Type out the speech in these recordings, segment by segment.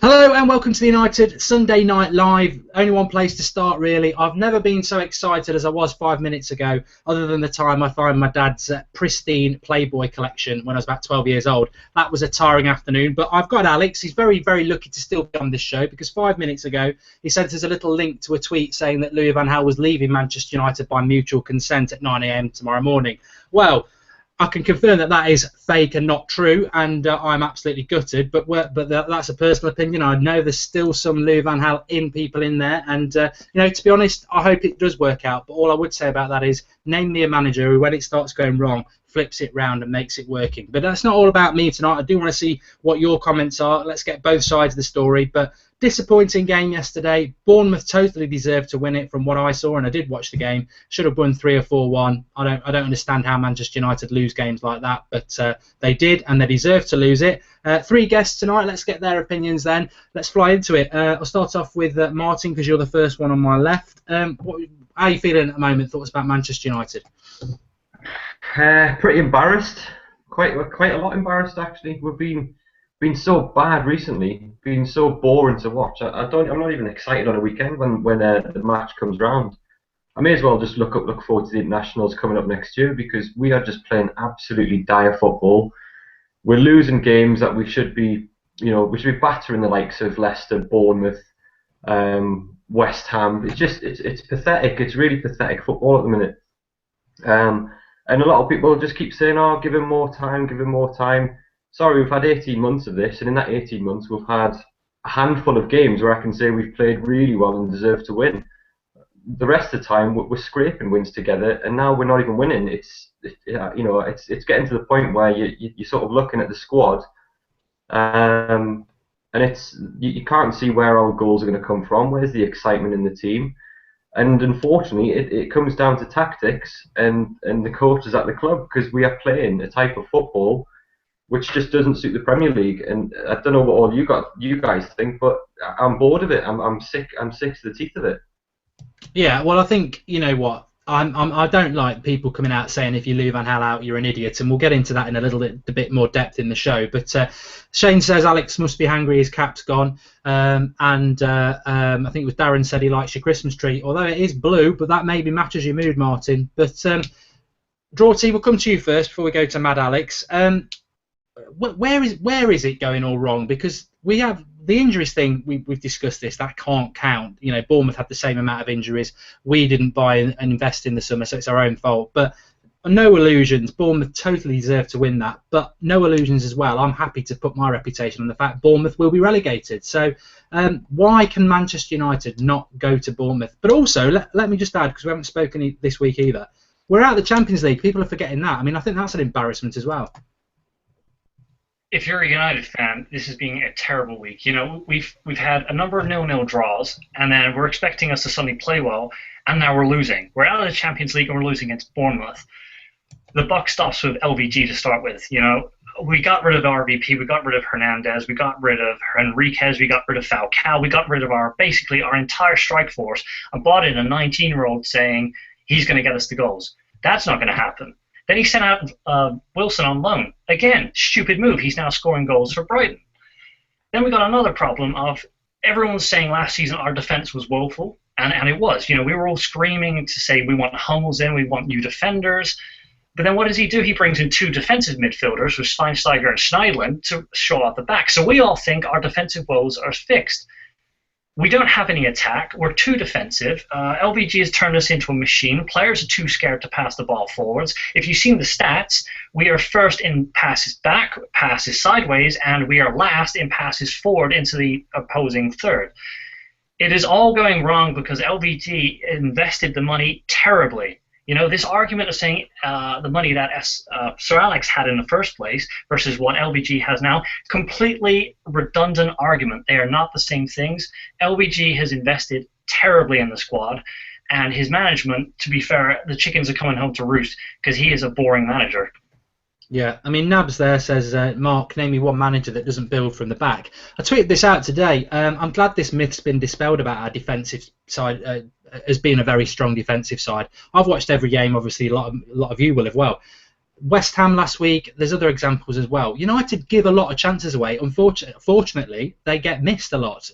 Hello and welcome to the United Sunday Night Live. Only one place to start, really. I've never been so excited as I was 5 minutes ago, other than the time I found my dad's pristine Playboy collection when I was about 12 years old. That was a tiring afternoon, but I've got Alex. He's very, very lucky to still be on this show because 5 minutes ago he sent us a little link to a tweet saying that Louis van Gaal was leaving Manchester United by mutual consent at 9 AM tomorrow morning. Well, I can confirm that that is fake and not true, and I'm absolutely gutted. But that's a personal opinion. I know there's still some Louis van Gaal in people in there, and you know, to be honest, I hope it does work out. But all I would say about that is, name me a manager who, when it starts going wrong, flips it round and makes it working. But that's not all about me tonight. I do want to see what your comments are. Let's get both sides of the story. But disappointing game yesterday. Bournemouth totally deserved to win it from what I saw, and I did watch the game. Should have won 3 or 4-1. I don't understand how Manchester United lose games like that, but they did, and they deserve to lose it. 3 guests tonight. Let's get their opinions then. Let's fly into it. I'll start off with Martin, because you're the first one on my left. How are you feeling at the moment? Thoughts about Manchester United? Pretty embarrassed. Quite a lot embarrassed, actually. We've been so bad recently, been so boring to watch. I'm not even excited on a weekend when the match comes round. I may as well just look forward to the internationals coming up next year, because we are just playing absolutely dire football. We're losing games that we should be battering the likes of Leicester, Bournemouth, West Ham. It's pathetic. It's really pathetic football at the minute. And a lot of people just keep saying, "Oh, give him more time, give him more time." Sorry, we've had 18 months of this, and in that 18 months we've had a handful of games where I can say we've played really well and deserve to win. The rest of the time we're scraping wins together, and now we're not even winning. It's getting to the point where you're sort of looking at the squad, and you can't see where our goals are going to come from. Where's the excitement in the team? And unfortunately, it comes down to tactics and the coaches at the club, because we are playing a type of football which just doesn't suit the Premier League. And I don't know what all you guys think, but I'm bored of it. I'm sick to the teeth of it. Yeah, well, I think, you know what, I don't like people coming out saying if you leave Van Gaal out, you're an idiot, and we'll get into that in a bit more depth in the show. But Shane says Alex must be hungry, his cap's gone, and I think it was Darren said he likes your Christmas tree, although it is blue, but that maybe matches your mood, Martin. But Draw Team, we'll come to you first before we go to Mad Alex. Where is it going all wrong? Because we have the injuries thing. We've discussed this. That can't count. You know, Bournemouth had the same amount of injuries. We didn't buy and invest in the summer, so it's our own fault. But no illusions. Bournemouth totally deserve to win that. But no illusions as well. I'm happy to put my reputation on the fact Bournemouth will be relegated. So why can Manchester United not go to Bournemouth? But also, let me just add, because we haven't spoken this week either, we're out of the Champions League. People are forgetting that. I mean, I think that's an embarrassment as well. If you're a United fan, this has been a terrible week. You know, we've had a number of 0-0 draws, and then we're expecting us to suddenly play well, and now we're losing. We're out of the Champions League and we're losing against Bournemouth. The buck stops with LVG to start with. You know, we got rid of RVP, we got rid of Hernandez, we got rid of Enriquez, we got rid of Falcao, we got rid of basically our entire strike force, and brought in a 19-year-old saying he's going to get us the goals. That's not going to happen. Then he sent out Wilson on loan. Again, stupid move. He's now scoring goals for Brighton. Then we got another problem of everyone was saying last season our defence was woeful, and it was. You know, we were all screaming to say we want Hummels in, we want new defenders. But then what does he do? He brings in 2 defensive midfielders with Schweinsteiger and Schneiderlin to show out the back. So we all think our defensive woes are fixed. We don't have any attack. We're too defensive. LVG has turned us into a machine. Players are too scared to pass the ball forwards. If you've seen the stats, we are first in passes back, passes sideways, and we are last in passes forward into the opposing third. It is all going wrong because LVG invested the money terribly. You know, this argument of saying the money that Sir Alex had in the first place versus what LVG has now, completely redundant argument. They are not the same things. LVG has invested terribly in the squad, and his management, to be fair, the chickens are coming home to roost because he is a boring manager. Yeah, I mean, Nabs there says, Mark, name me one manager that doesn't build from the back. I tweeted this out today. I'm glad this myth's been dispelled about our defensive side as being a very strong defensive side. I've watched every game, obviously, a lot of you will as well. West Ham last week, there's other examples as well. United give a lot of chances away. Unfortunately, they get missed a lot.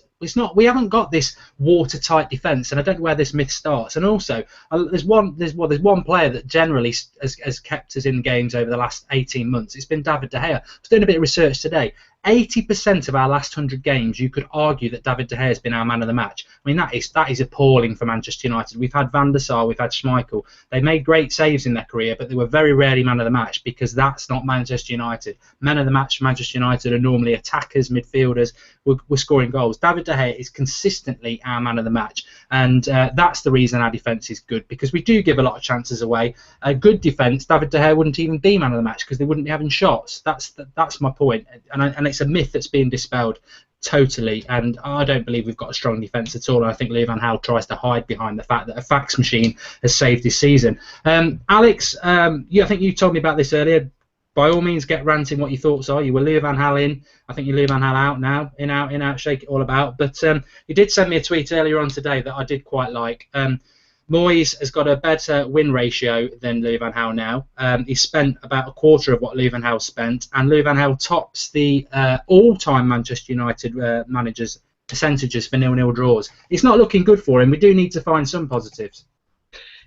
We haven't got this watertight defence, and I don't know where this myth starts. And also, there's one player that generally has kept us in games over the last 18 months. It's been David De Gea. I was doing a bit of research today. 80% of our last 100 games, you could argue that David De Gea has been our man of the match. I mean, that is appalling for Manchester United. We've had Van der Sar, we've had Schmeichel. They made great saves in their career, but they were very rarely man of the match because that's not Manchester United. Men of the match for Manchester United are normally attackers, midfielders. We're scoring goals. David De Gea is consistently our man of the match, and that's the reason our defence is good, because we do give a lot of chances away. A good defence, David De Gea wouldn't even be man of the match because they wouldn't be having shots. That's my point, and it's a myth that's being dispelled totally, and I don't believe we've got a strong defence at all. And I think Louis van Gaal tries to hide behind the fact that a fax machine has saved this season. Alex, I think you told me about this earlier. By all means, get ranting what your thoughts are. You were Louis van Gaal in. I think you're Louis van Gaal out now. In, out, shake it all about. But you did send me a tweet earlier on today that I did quite like. Moyes has got a better win ratio than Louis van Gaal now. He's spent about a quarter of what Louis van Gaal spent, and Louis van Gaal tops the all-time Manchester United managers' percentages for 0-0 draws. It's not looking good for him. We do need to find some positives.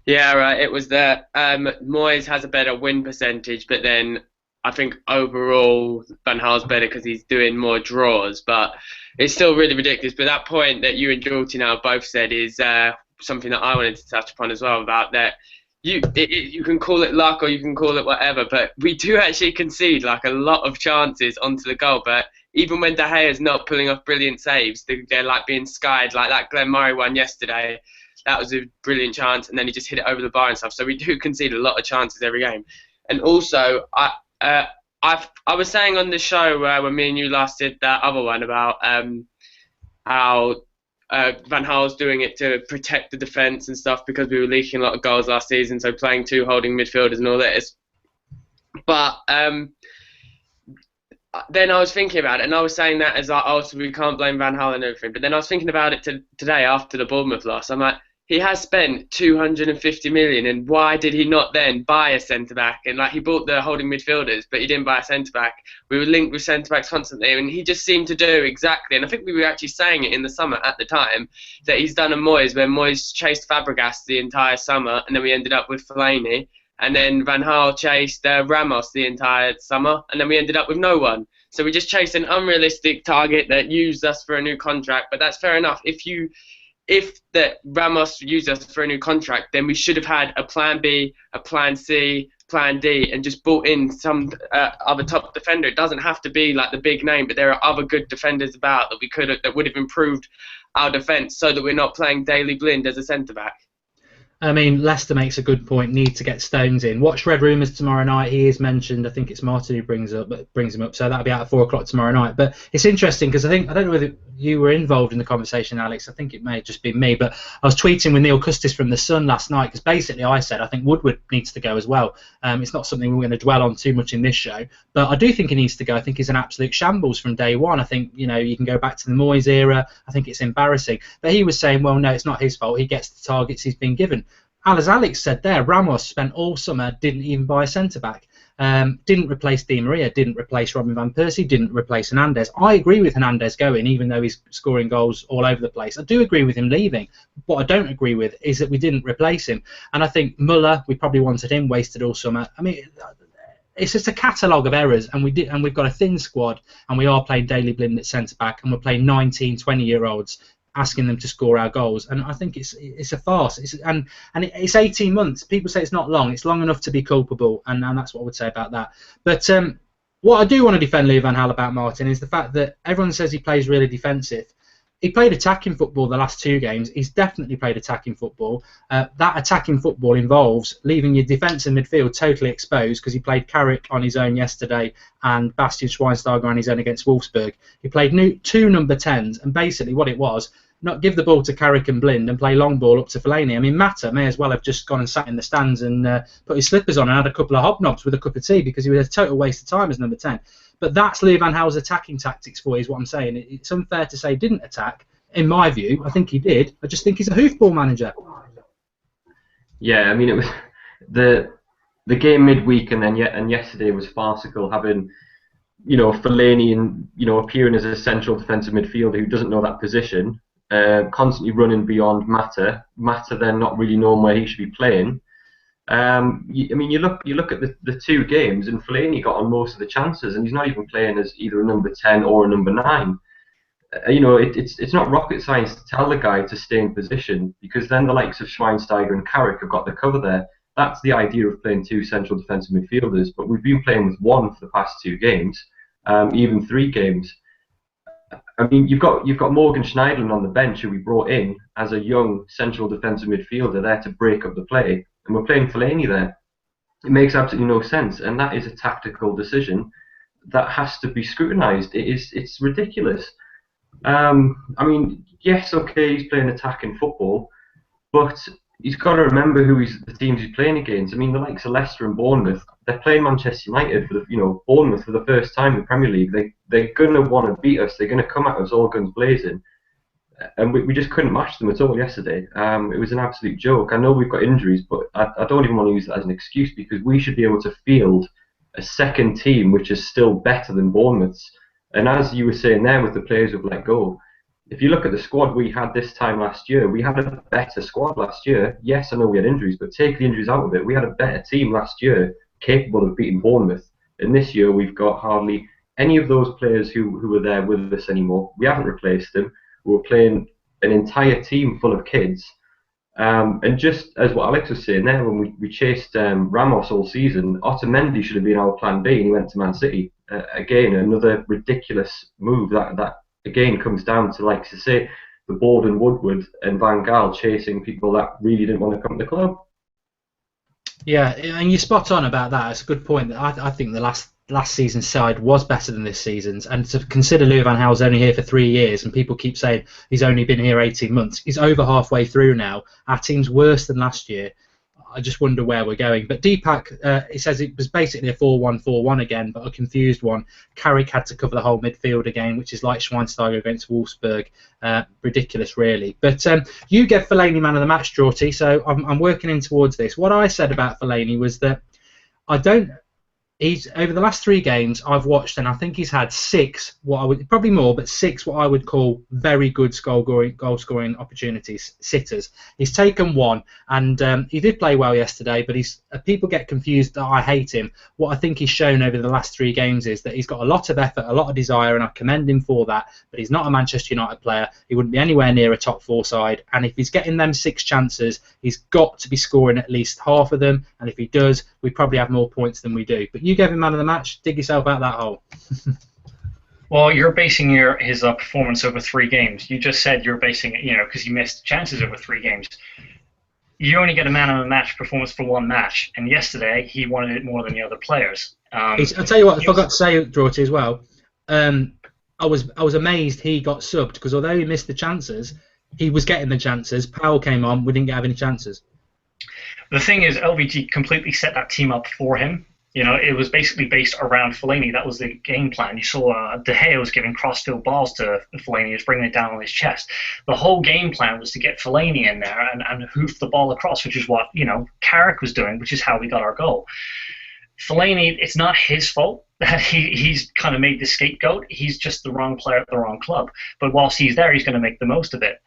Yeah, right. It was that Moyes has a better win percentage, but then I think overall Van Gaal's better because he's doing more draws. But it's still really ridiculous. But that point that you and Jorty now both said is something that I wanted to touch upon as well, about that you can call it luck or you can call it whatever, but we do actually concede like a lot of chances onto the goal. But even when De Gea is not pulling off brilliant saves, they're like being skied, like that Glenn Murray one yesterday. That was a brilliant chance, and then he just hit it over the bar and stuff. So we do concede a lot of chances every game. And also, I was saying on the show when me and you last did that other one about how Van Gaal's doing it to protect the defence and stuff because we were leaking a lot of goals last season, so playing two holding midfielders and all this. But then I was thinking about it, and I was saying that as like, oh, so we can't blame Van Gaal and everything. But then I was thinking about it today after the Bournemouth loss. I'm like, he has spent 250 million, and why did he not then buy a centre back? And like, he bought the holding midfielders, but he didn't buy a centre back. We were linked with centre backs constantly, and he just seemed to do exactly. And I think we were actually saying it in the summer at the time that he's done a Moyes, where Moyes chased Fabregas the entire summer, and then we ended up with Fellaini, and then Van Gaal chased Ramos the entire summer, and then we ended up with no one. So we just chased an unrealistic target that used us for a new contract. But that's fair enough. If that Ramos used us for a new contract, then we should have had a plan B, a plan C, plan D, and just brought in some other top defender. It doesn't have to be like the big name, but there are other good defenders about that would have improved our defence, so that we're not playing Daley Blind as a centre back. I mean, Leicester makes a good point. Need to get Stones in. Watch Red Rumours tomorrow night. He is mentioned. I think it's Martin who brings him up. So that'll be out at 4 o'clock tomorrow night. But it's interesting because I don't know whether you were involved in the conversation, Alex. I think it may have just been me. But I was tweeting with Neil Custis from The Sun last night because basically I said I think Woodward needs to go as well. It's not something we're going to dwell on too much in this show, but I do think he needs to go. I think he's an absolute shambles from day one. I think you can go back to the Moyes era. I think it's embarrassing. But he was saying, well, no, it's not his fault. He gets the targets he's been given. As Alex said there, Ramos spent all summer, didn't even buy a centre-back. Didn't replace Di Maria, didn't replace Robin van Persie, didn't replace Hernandez. I agree with Hernandez going, even though he's scoring goals all over the place. I do agree with him leaving. What I don't agree with is that we didn't replace him. And I think Muller, we probably wanted him, wasted all summer. I mean, it's just a catalogue of errors, and we've got a thin squad, and we are playing Daley Blind at centre-back, and we're playing 19, 20-year-olds, asking them to score our goals, and I think it's a farce. It's 18 months. People say it's not long. It's long enough to be culpable, and that's what I would say about that. But what I do want to defend Louis van Gaal about, Martin, is the fact that everyone says he plays really defensive. He played attacking football the last 2 games. He's definitely played attacking football. That attacking football involves leaving your defence and midfield totally exposed, because he played Carrick on his own yesterday and Bastian Schweinsteiger on his own against Wolfsburg. He played 2 number 10s, and basically what it was, not give the ball to Carrick and Blind and play long ball up to Fellaini. I mean, Mata may as well have just gone and sat in the stands and put his slippers on and had a couple of hobnobs with a cup of tea, because he was a total waste of time as number 10. But that's Louis van Gaal's attacking tactics for you, is what I'm saying. It's unfair to say he didn't attack. In my view, I think he did. I just think he's a hoofball manager. Yeah, I mean, the game midweek and yesterday was farcical, having Fellaini and appearing as a central defensive midfielder who doesn't know that position, constantly running beyond Mata then not really knowing where he should be playing. You look at the two games, and Fellaini got on most of the chances, and he's not even playing as either a number 10 or a number 9. It's not rocket science to tell the guy to stay in position, because then the likes of Schweinsteiger and Carrick have got the cover there. That's the idea of playing two central defensive midfielders, but we've been playing with one for the past 2 games, even 3 games. I mean, you've got Morgan Schneiderlin on the bench, who we brought in as a young central defensive midfielder there to break up the play, and we're playing Fellaini there. It makes absolutely no sense, and that is a tactical decision that has to be scrutinised. It's ridiculous. I mean, yes, okay, he's playing attacking football, but he's got to remember who the teams he's playing against. I mean, the likes of Leicester and Bournemouth, they're playing Manchester United for Bournemouth for the first time in the Premier League. They're going to want to beat us. They're going to come at us all guns blazing, and we just couldn't match them at all yesterday. It was an absolute joke. I know we've got injuries, but I don't even want to use that as an excuse, because we should be able to field a second team which is still better than Bournemouth's. And as you were saying there with the players who've let go, if you look at the squad we had this time last year, we had a better squad last year. Yes, I know we had injuries, but take the injuries out of it. We had a better team last year, capable of beating Bournemouth. And this year we've got hardly any of those players who were there with us anymore. We haven't replaced them. We're playing an entire team full of kids. And just as what Alex was saying there, when we chased Ramos all season, Otamendi should have been our plan B, and he went to Man City. Again, another ridiculous move that again comes down to, like to say, the board and Woodward and Van Gaal chasing people that really didn't want to come to the club. Yeah, and you're spot on about that. It's a good point. I think the last season's side was better than this season's, and to consider Louis van Gaal's only here for 3 years, and people keep saying he's only been here 18 months. He's over halfway through now. Our team's worse than last year. I just wonder where we're going. But Deepak, he says it was basically a 4-1-4-1 again, but a confused one. Carrick had to cover the whole midfield again, which is like Schweinsteiger against Wolfsburg. Ridiculous, really. But you gave Fellaini man of the match, Jorty, so I'm working in towards this. What I said about Fellaini was that he's over the last 3 games I've watched, and I think he's had 6, probably more, but 6 what I would call very good goal scoring opportunities, sitters. He's taken 1, and he did play well yesterday, but people get confused that I hate him. What I think he's shown over the last 3 games is that he's got a lot of effort, a lot of desire, and I commend him for that, but he's not a Manchester United player. He wouldn't be anywhere near a top 4 side, and if he's getting them 6 chances, he's got to be scoring at least half of them, and if he does, we probably have more points than we do. But you gave him man of the match. Dig yourself out that hole. Well, you're basing his performance over 3 games. You just said you're basing it, because he missed chances over 3 games. You only get a man of the match performance for 1 match, and yesterday he wanted it more than the other players. I'll tell you what, I forgot to say, Dorothy, as well. I was amazed he got subbed, because although he missed the chances, he was getting the chances. Powell came on, we didn't have any chances. The thing is, LVG completely set that team up for him. It was basically based around Fellaini. That was the game plan. You saw De Gea was giving crossfield balls to Fellaini. He was bringing it down on his chest. The whole game plan was to get Fellaini in there and hoof the ball across, which is what, Carrick was doing, which is how we got our goal. Fellaini, it's not his fault that he's kind of made the scapegoat. He's just the wrong player at the wrong club. But whilst he's there, he's going to make the most of it.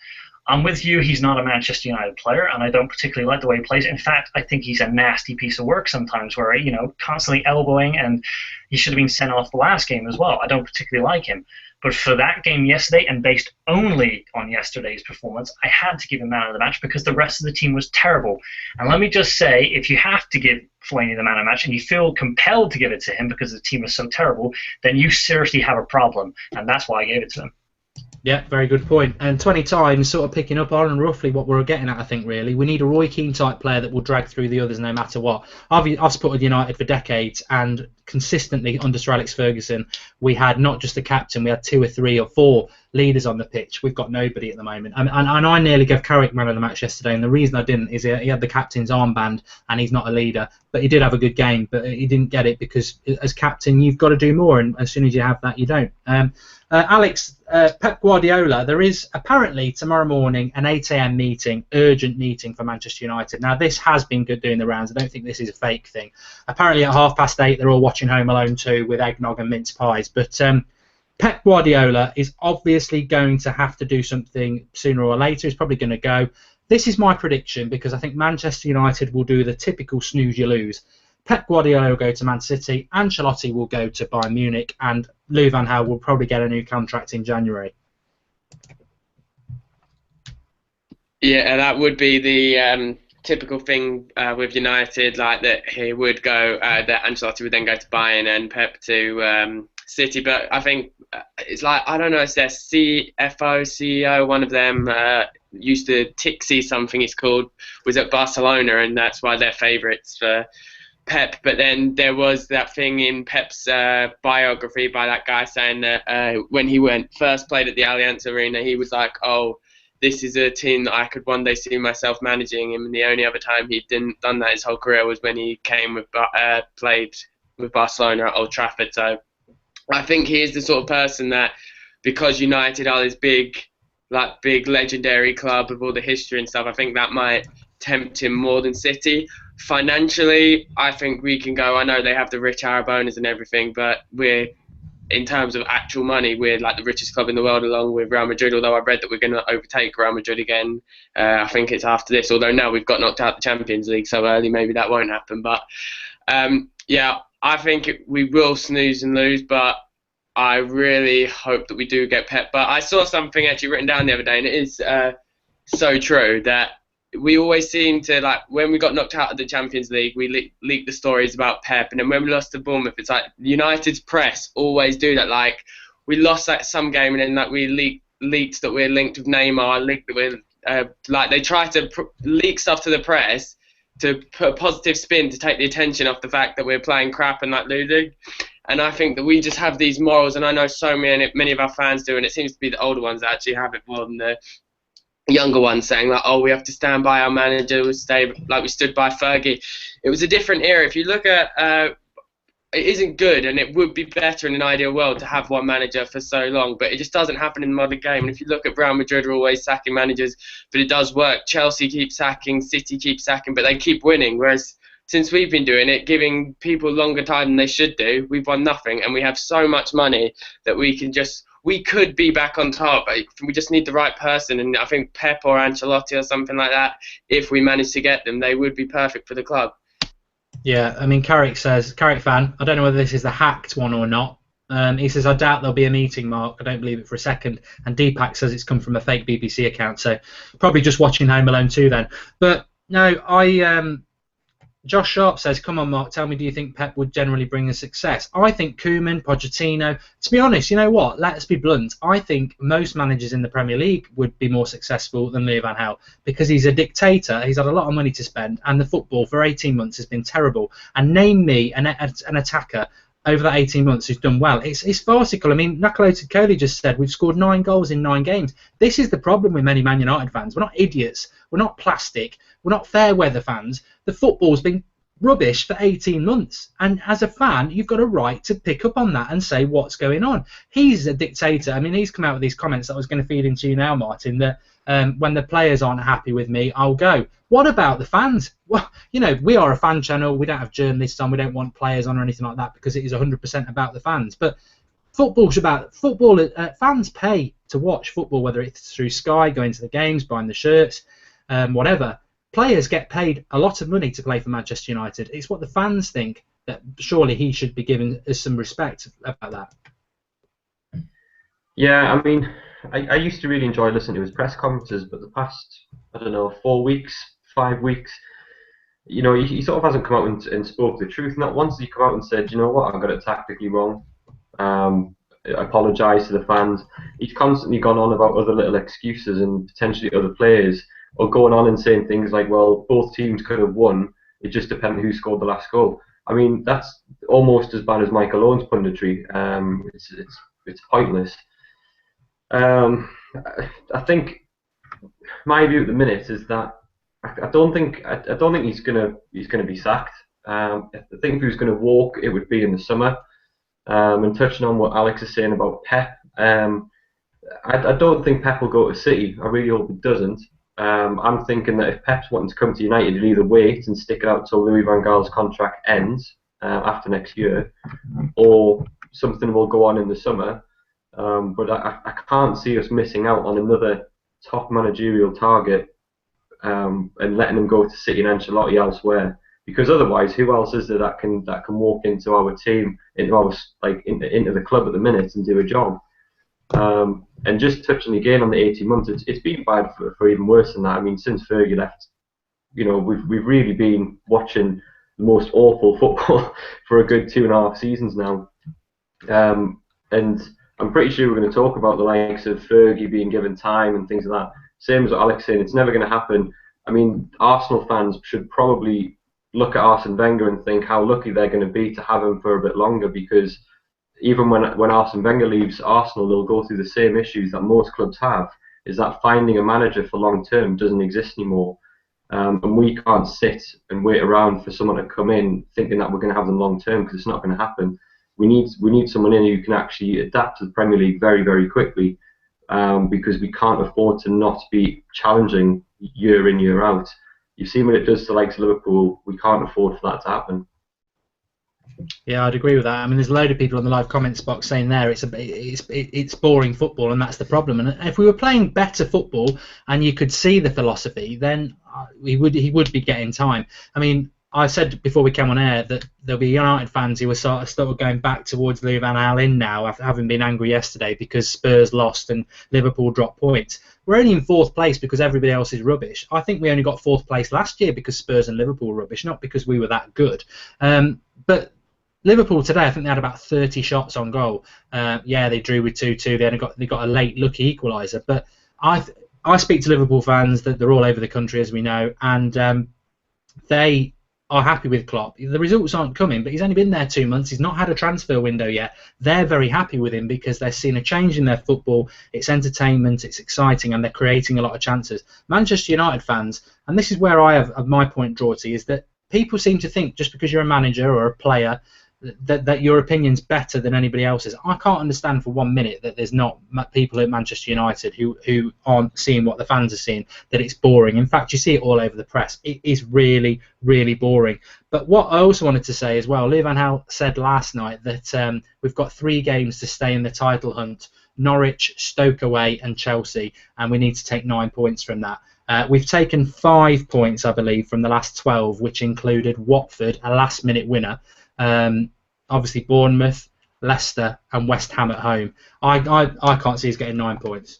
I'm with you. He's not a Manchester United player, and I don't particularly like the way he plays. In fact, I think he's a nasty piece of work sometimes, where constantly elbowing, and he should have been sent off the last game as well. I don't particularly like him. But for that game yesterday, and based only on yesterday's performance, I had to give him man of the match because the rest of the team was terrible. And let me just say, if you have to give Fellaini the man of the match and you feel compelled to give it to him because the team is so terrible, then you seriously have a problem, and that's why I gave it to him. Yeah, very good point. And 20 times sort of picking up on roughly what we're getting at, I think, really. We need a Roy Keane type player that will drag through the others no matter what. I've supported United for decades, and consistently under Sir Alex Ferguson, we had not just a captain, we had 2 or 3 or 4 leaders on the pitch. We've got nobody at the moment. And I nearly gave Carrick man of the match yesterday, and the reason I didn't is he had the captain's armband, and he's not a leader. But he did have a good game, but he didn't get it because as captain, you've got to do more, and as soon as you have that, you don't. Alex, Pep Guardiola, there is apparently tomorrow morning an 8 a.m. meeting, urgent meeting for Manchester United. Now, this has been good doing the rounds. I don't think this is a fake thing. Apparently at 8:30, they're all watching Home Alone 2 with eggnog and mince pies. But Pep Guardiola is obviously going to have to do something sooner or later. He's probably going to go. This is my prediction because I think Manchester United will do the typical snooze you lose. Pep Guardiola will go to Man City, Ancelotti will go to Bayern Munich, and Louis van Gaal will probably get a new contract in January. Yeah, that would be the typical thing with United, like that he would go, that Ancelotti would then go to Bayern and Pep to City. But I think it's like, I don't know, it's their CFO, CEO, one of them used to Tixi something it's called, was at Barcelona, and that's why they're favourites for Pep. But then there was that thing in Pep's biography by that guy saying that when he first played at the Allianz Arena, he was like, oh, this is a team that I could one day see myself managing. And the only other time he'd done that his whole career was when he played with Barcelona at Old Trafford. So I think he is the sort of person that, because United are this big legendary club with all the history and stuff, I think that might tempt him more than City. Financially, I think we can go. I know they have the rich Arab owners and everything, but in terms of actual money, we're like the richest club in the world along with Real Madrid, although I read that we're going to overtake Real Madrid again. I think it's after this, although now we've got knocked out the Champions League so early, maybe that won't happen. But yeah, I think we will snooze and lose, but I really hope that we do get Pep. But I saw something actually written down the other day, and it is so true that we always seem to, like, when we got knocked out of the Champions League, we leaked the stories about Pep, and then when we lost to Bournemouth, it's like United's press always do that. Like, we lost like some game, and then like we leaked that we're linked with Neymar, leaked that we're like they try to leak stuff to the press to put a positive spin to take the attention off the fact that we're playing crap and like losing. And I think that we just have these morals, and I know so many of our fans do, and it seems to be the older ones that actually have it more than the younger ones, saying like, oh, we have to stand by our manager, we stood by Fergie. It was a different era. If you look at it isn't good, and it would be better in an ideal world to have one manager for so long, but it just doesn't happen in the modern game. And if you look at Real Madrid, are always sacking managers, but it does work. Chelsea keeps sacking, City keeps sacking, but they keep winning. Whereas since we've been doing it, giving people longer time than they should do, we've won nothing, and we have so much money that we could be back on top. We just need the right person, and I think Pep or Ancelotti or something like that, if we manage to get them, they would be perfect for the club. Yeah, I mean, Carrick fan, I don't know whether this is the hacked one or not. He says, I doubt there'll be a meeting, Mark. I don't believe it for a second. And Deepak says it's come from a fake BBC account, so probably just watching Home Alone 2 then. But no, Josh Sharp says, come on, Mark, tell me, do you think Pep would generally bring a success? I think Koeman, Pochettino, to be honest, you know what, let's be blunt, I think most managers in the Premier League would be more successful than Louis van Gaal, because he's a dictator, he's had a lot of money to spend, and the football for 18 months has been terrible. And name me an attacker over that 18 months who's done well. It's farcical. I mean, Nakolota Kohli just said we've scored 9 goals in 9 games. This is the problem with many Man United fans. We're not idiots. We're not plastic. We're not fair weather fans. The football's been rubbish for 18 months. And as a fan, you've got a right to pick up on that and say what's going on. He's a dictator. I mean, he's come out with these comments that I was going to feed into you now, Martin, that when the players aren't happy with me, I'll go. What about the fans? Well, you know, we are a fan channel. We don't have journalists on. We don't want players on or anything like that because it is 100% about the fans. But football's about football. Fans pay to watch football, whether it's through Sky, going to the games, buying the shirts, whatever. Players get paid a lot of money to play for Manchester United. It's what the fans think, that surely he should be given some respect about that. Yeah, I mean, I used to really enjoy listening to his press conferences, but the past, I don't know, 4 weeks, 5 weeks, you know, he sort of hasn't come out and spoke the truth. Not once did he come out and said, you know what, I got it tactically wrong. Apologise to the fans. He's constantly gone on about other little excuses and potentially other players, or going on and saying things like, well, both teams could have won. It just depended who scored the last goal. I mean, that's almost as bad as Michael Owen's punditry. It's pointless. Um, I think my view at the minute is that I don't think he's gonna be sacked. I think if he was going to walk, it would be in the summer. And touching on what Alex is saying about Pep, I don't think Pep will go to City. I really hope he doesn't. I'm thinking that if Pep's wanting to come to United, he'll either wait and stick it out till Louis van Gaal's contract ends after next year, or something will go on in the summer. But I can't see us missing out on another top managerial target and letting him go to City and Ancelotti elsewhere. Because otherwise, who else is there that can walk into our team, into the club at the minute and do a job? And just touching again on the 18 months, it's been bad for even worse than that. I mean, since Fergie left, we've really been watching the most awful football for a good 2.5 seasons now. And I'm pretty sure we're going to talk about the likes of Fergie being given time and things like that. Same as what Alex saying, it's never going to happen. I mean, Arsenal fans should probably look at Arsene Wenger and think how lucky they're going to be to have him for a bit longer, because even when Arsene Wenger leaves Arsenal, they'll go through the same issues that most clubs have, is that finding a manager for long term doesn't exist anymore. And we can't sit and wait around for someone to come in thinking that we're going to have them long term, because it's not going to happen. We need someone in who can actually adapt to the Premier League very, very quickly, because we can't afford to not be challenging year in, year out. You've seen what it does to the likes of Liverpool. We can't afford for that to happen. Yeah, I'd agree with that. I mean, there's a load of people in the live comments box saying there it's boring football, and that's the problem. And if we were playing better football and you could see the philosophy, then he would be getting time. I mean, I said before we came on air that there'll be United fans who are sort of going back towards Louis van Gaal in now, after having been angry yesterday because Spurs lost and Liverpool dropped points. We're only in 4th place because everybody else is rubbish. I think we only got 4th place last year because Spurs and Liverpool were rubbish, not because we were that good. But Liverpool today, I think they had about 30 shots on goal. Yeah, they drew with 2-2. They got a late lucky equaliser. But I speak to Liverpool fans that they're all over the country, as we know, and they are happy with Klopp. The results aren't coming, but he's only been there 2 months. He's not had a transfer window yet. They're very happy with him because they're seeing a change in their football. It's entertainment, it's exciting, and they're creating a lot of chances. Manchester United fans, and this is where I have my point drawn to, is that people seem to think just because you're a manager or a player that your opinion's better than anybody else's. I can't understand for 1 minute that there's not people at Manchester United who aren't seeing what the fans are seeing, that it's boring. In fact, you see it all over the press. It is really, really boring. But what I also wanted to say as well, Louis van Gaal said last night that we've got 3 games to stay in the title hunt: Norwich, Stoke away and Chelsea, and we need to take 9 points from that. We've taken 5 points, I believe, from the last 12, which included Watford, a last-minute winner. Obviously Bournemouth, Leicester and West Ham at home. I can't see us getting 9 points.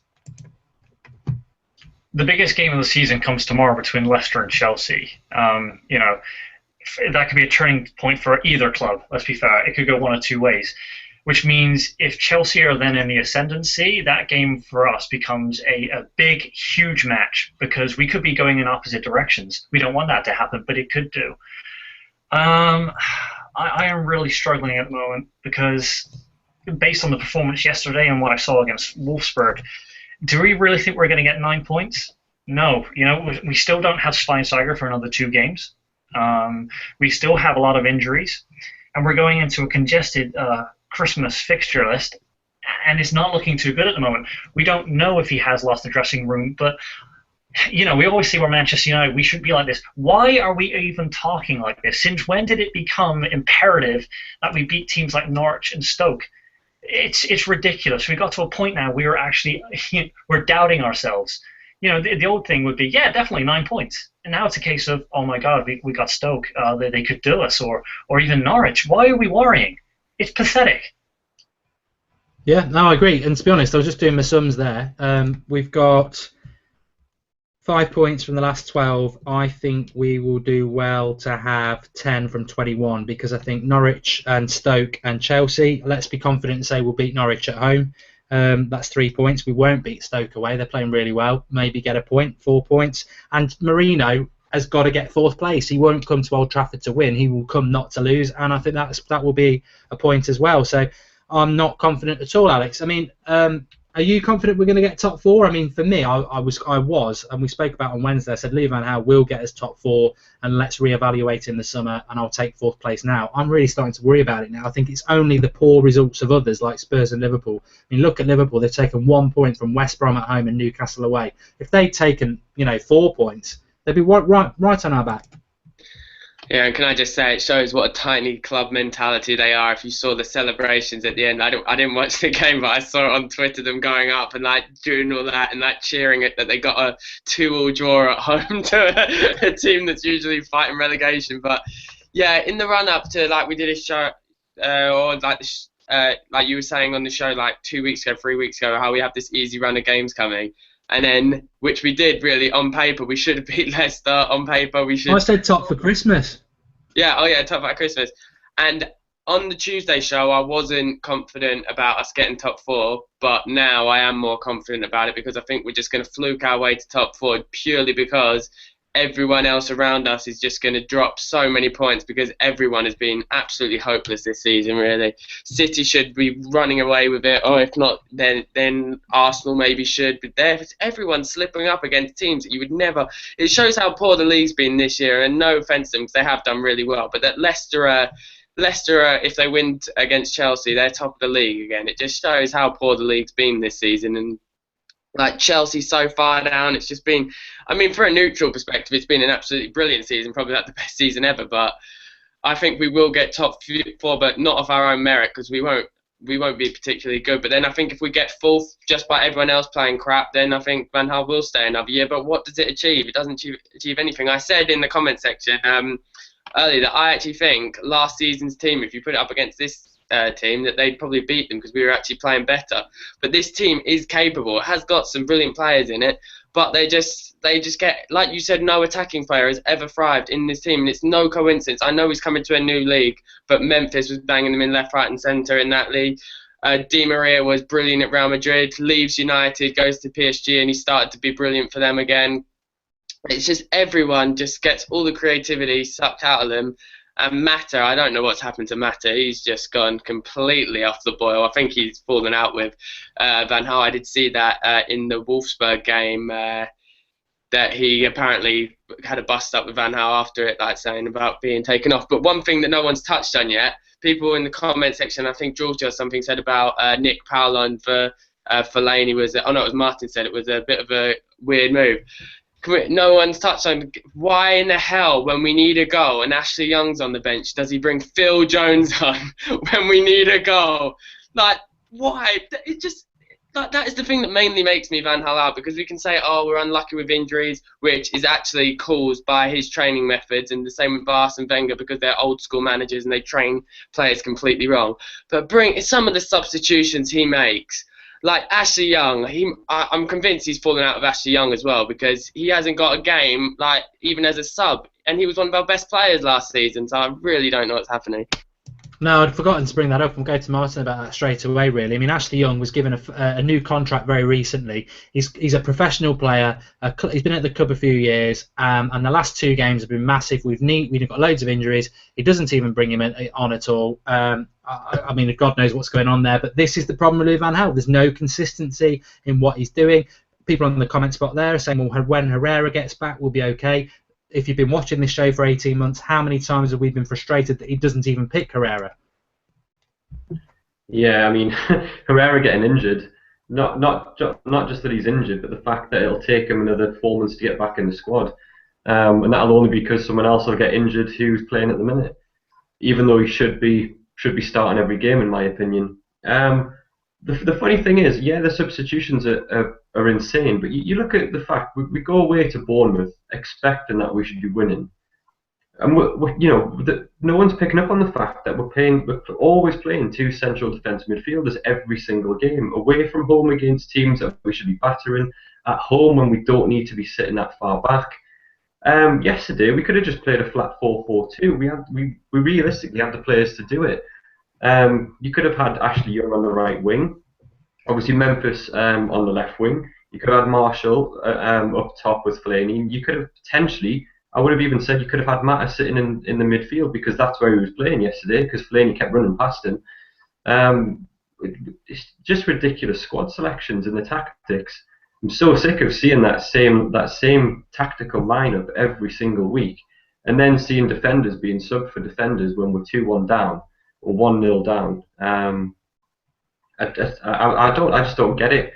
The biggest game of the season comes tomorrow between Leicester and Chelsea. That could be a turning point for either club, let's be fair. It could go one of 2 ways, which means if Chelsea are then in the ascendancy, that game for us becomes a big, huge match, because we could be going in opposite directions. We don't want that to happen, but it could do. I am really struggling at the moment because, based on the performance yesterday and what I saw against Wolfsburg, do we really think we're going to get 9 points? No. We still don't have Schweinsteiger for another 2 games. We still have a lot of injuries, and we're going into a congested Christmas fixture list, and it's not looking too good at the moment. We don't know if he has lost the dressing room, but we always say we're Manchester United, we should be like this. Why are we even talking like this? Since when did it become imperative that we beat teams like Norwich and Stoke? It's ridiculous. We got to a point now we're doubting ourselves. The old thing would be, yeah, definitely 9 points. And now it's a case of, oh my God, we got Stoke. They could do us, or even Norwich. Why are we worrying? It's pathetic. Yeah, no, I agree. And to be honest, I was just doing my sums there. We've got 5 points from the last 12. I think we will do well to have 10 from 21, because I think Norwich and Stoke and Chelsea, let's be confident and say we'll beat Norwich at home. That's 3 points. We won't beat Stoke away. They're playing really well. Maybe get a point, 4 points. And Mourinho has got to get 4th place. He won't come to Old Trafford to win. He will come not to lose, and I think that will be a point as well. So I'm not confident at all, Alex. I mean, Are you confident we're going to get top 4? I mean, for me, I was, and we spoke about on Wednesday. I said Louis van Gaal will get us top 4, and let's reevaluate in the summer, and I'll take 4th place now. I'm really starting to worry about it now. I think it's only the poor results of others like Spurs and Liverpool. I mean, look at Liverpool. They've taken 1 point from West Brom at home and Newcastle away. If they'd taken, 4 points, they'd be right on our back. Yeah, and can I just say, it shows what a tiny club mentality they are. If you saw the celebrations at the end, I didn't watch the game, but I saw it on Twitter, them going up and like doing all that and like cheering it that they got a 2-2 draw at home to a team that's usually fighting relegation. But yeah, in the run up to like we did a show, or like you were saying on the show like 2 weeks ago, 3 weeks ago, how we have this easy run of games coming. And then, which we did really on paper, we should have beat Leicester on paper. We should. I said top for Christmas. Yeah, oh yeah, top for Christmas. And on the Tuesday show, I wasn't confident about us getting top 4, but now I am more confident about it because I think we're just going to fluke our way to top 4 purely because everyone else around us is just going to drop so many points because everyone has been absolutely hopeless this season, really. City should be running away with it, or if not, then Arsenal maybe should. But everyone's slipping up against teams that you would never... It shows how poor the league's been this year, and no offence to them, because they have done really well. But that Leicester, if they win against Chelsea, they're top of the league again. It just shows how poor the league's been this season, and like Chelsea so far down, it's just been, I mean, for a neutral perspective, it's been an absolutely brilliant season, probably like the best season ever. But I think we will get top 4, but not of our own merit because we won't be particularly good. But then I think if we get 4th just by everyone else playing crap, then I think Van Gaal will stay another year. But what does it achieve? It doesn't achieve anything. I said in the comment section earlier that I actually think last season's team, if you put it up against this team, that they'd probably beat them because we were actually playing better. But this team is capable. It has got some brilliant players in it, but they just get, like you said, no attacking player has ever thrived in this team, and it's no coincidence. I know he's coming to a new league, but Memphis was banging them in left, right and centre in that league. Di Maria was brilliant at Real Madrid, leaves United, goes to PSG, and he started to be brilliant for them again. It's just everyone just gets all the creativity sucked out of them. And Mata, I don't know what's happened to Mata. He's just gone completely off the boil. I think he's fallen out with Van Gaal. I did see that in the Wolfsburg game that he apparently had a bust up with Van Gaal after it, like saying about being taken off. But one thing that no one's touched on yet, people in the comment section, I think Georgia or something said about Nick Powell for Fellaini was, oh no, it was Martin said it was a bit of a weird move. No one's touched on why in the hell, when we need a goal and Ashley Young's on the bench, does he bring Phil Jones on when we need a goal? Like, why? It just, that is the thing that mainly makes me Van Gaal out, because we can say, oh, we're unlucky with injuries, which is actually caused by his training methods, and the same with Arsene Wenger because they're old school managers and they train players completely wrong. But some of the substitutions he makes. Like Ashley Young, I'm convinced he's fallen out of Ashley Young as well because he hasn't got a game, like, even as a sub, and he was one of our best players last season, so I really don't know what's happening. No, I'd forgotten to bring that up. We'll go to Martin about that straight away, really. I mean, Ashley Young was given a new contract very recently. He's a professional player. He's been at the club a few years, and the last 2 games have been massive. We've got loads of injuries. He doesn't even bring him on at all. I mean, God knows what's going on there, but this is the problem with Louis van Gaal. There's no consistency in what he's doing. People on the comment spot there are saying, well, when Herrera gets back, we'll be okay. If you've been watching this show for 18 months, how many times have we been frustrated that he doesn't even pick Herrera? Yeah, I mean, Herrera getting injured, not just that he's injured, but the fact that it'll take him another 4 months to get back in the squad. And that'll only be because someone else will get injured who's playing at the minute, even though he should be starting every game, in my opinion. The funny thing is, yeah, the substitutions are insane, but you look at the fact we go away to Bournemouth expecting that we should be winning, and no one's picking up on the fact that we're always playing 2 central defensive midfielders every single game, away from home against teams that we should be battering, at home when we don't need to be sitting that far back. Yesterday we could have just played a flat 4-4-2. We realistically have the players to do it. You could have had Ashley Young on the right wing, obviously Memphis on the left wing. You could have had Marshall up top with Fellaini. You could have potentially, I would have even said you could have had Mata sitting in the midfield because that's where he was playing yesterday because Fellaini kept running past him. it's just ridiculous squad selections and the tactics. I'm so sick of seeing that same tactical lineup every single week, and then seeing defenders being subbed for defenders when we're 2-1 down or 1-0 down. I just don't get it.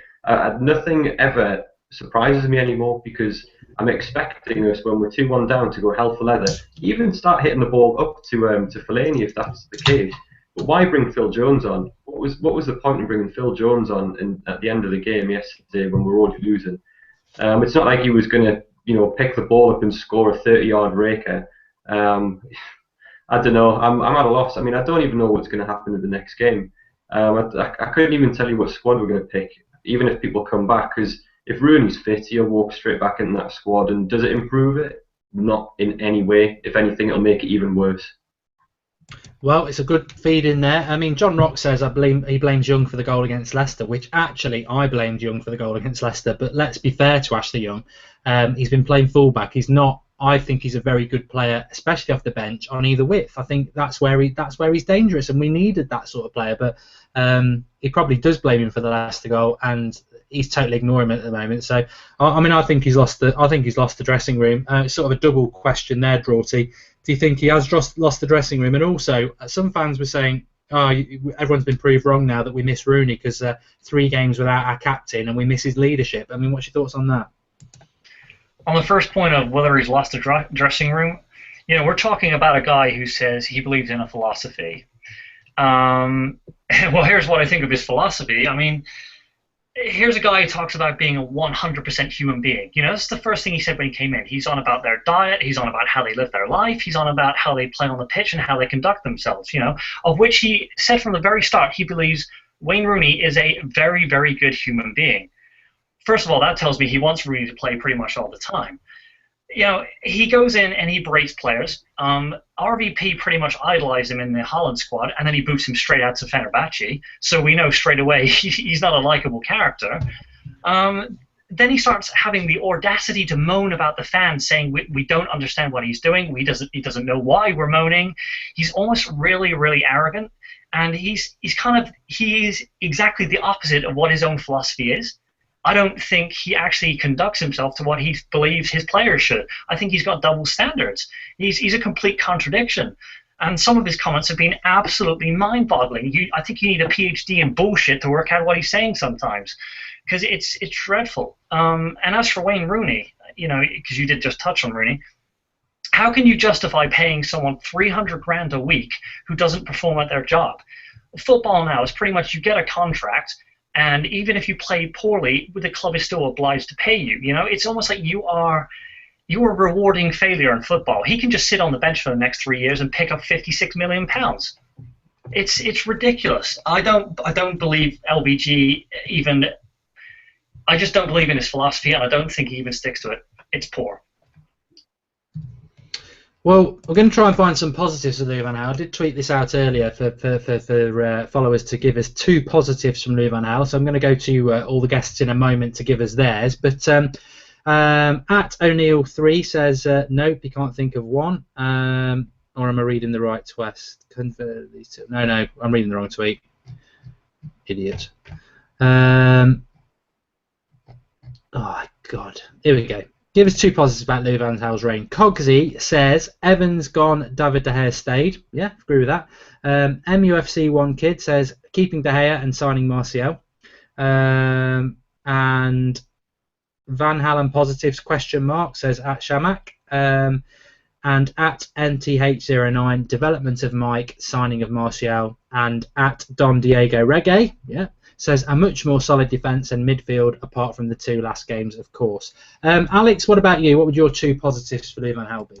Nothing ever surprises me anymore because I'm expecting us when we're 2-1 down to go hell for leather, even start hitting the ball up to Fellaini if that's the case. But why bring Phil Jones on? What was the point in bringing Phil Jones on at the end of the game yesterday when we were already losing? It's not like he was going to pick the ball up and score a 30-yard raker. I don't know. I'm at a loss. I mean, I don't even know what's going to happen in the next game. I couldn't even tell you what squad we're going to pick, even if people come back, because if Rooney's fit, he'll walk straight back into that squad. And does it improve it? Not in any way. If anything, it'll make it even worse. Well, it's a good feed in there. I mean, John Rock says he blames Young for the goal against Leicester, which actually I blamed Young for the goal against Leicester. But let's be fair to Ashley Young. He's been playing fullback. He's not. I think he's a very good player, especially off the bench on either width. I think that's where he's dangerous, and we needed that sort of player. But he probably does blame him for the Leicester goal, and he's totally ignoring him at the moment. So I mean, I think he's lost the dressing room. It's sort of a double question there, Drawty. Do you think he has lost the dressing room? And also, some fans were saying, everyone's been proved wrong now that we miss Rooney because 3 games without our captain and we miss his leadership. I mean, what's your thoughts on that? On the first point of whether he's lost the dressing room, we're talking about a guy who says he believes in a philosophy. Well, here's what I think of his philosophy. I mean, here's a guy who talks about being a 100% human being. That's the first thing he said when he came in. He's on about their diet. He's on about how they live their life. He's on about how they play on the pitch and how they conduct themselves, of which he said from the very start he believes Wayne Rooney is a very, very good human being. First of all, that tells me he wants Rooney to play pretty much all the time. He goes in and he berates players. RVP pretty much idolized him in the Holland squad, and then he boots him straight out to Fenerbahce. So we know straight away he's not a likable character. Then he starts having the audacity to moan about the fans, saying we don't understand what he's doing. He doesn't know why we're moaning. He's almost really, really arrogant, and he's exactly the opposite of what his own philosophy is. I don't think he actually conducts himself to what he believes his players should. I think he's got double standards. He's a complete contradiction. And some of his comments have been absolutely mind-boggling. I think you need a PhD in bullshit to work out what he's saying sometimes, because it's dreadful. And as for Wayne Rooney, because you did just touch on Rooney, how can you justify paying someone 300 grand a week who doesn't perform at their job? Football now is pretty much you get a contract, and even if you play poorly, the club is still obliged to pay you. It's almost like you are rewarding failure in football. He can just sit on the bench for the next 3 years and pick up £56 million. It's ridiculous. I don't believe LBG even. I just don't believe in his philosophy, and I don't think he even sticks to it. It's poor. Well, we're going to try and find some positives for Louis van Gaal. I did tweet this out earlier for followers to give us 2 positives from Louis van Gaal. So I'm going to go to all the guests in a moment to give us theirs. But at O'Neill3 says, nope, he can't think of one. Or am I reading the right twist? No, I'm reading the wrong tweet. Idiot. Oh, God. Here we go. Give us 2 positives about Louis van Gaal's reign. Cogsy says, Evans gone, David De Gea stayed. Yeah, agree with that. MUFC1 Kid says, keeping De Gea and signing Martial. And Van Halen positives question mark says at Shamak. And at NTH09, development of Mike, signing of Martial. And at Don Diego Reggae, yeah, says a much more solid defence and midfield apart from the 2 last games, of course. Alex, what about you? What would your 2 positives for Louis van Gaal be?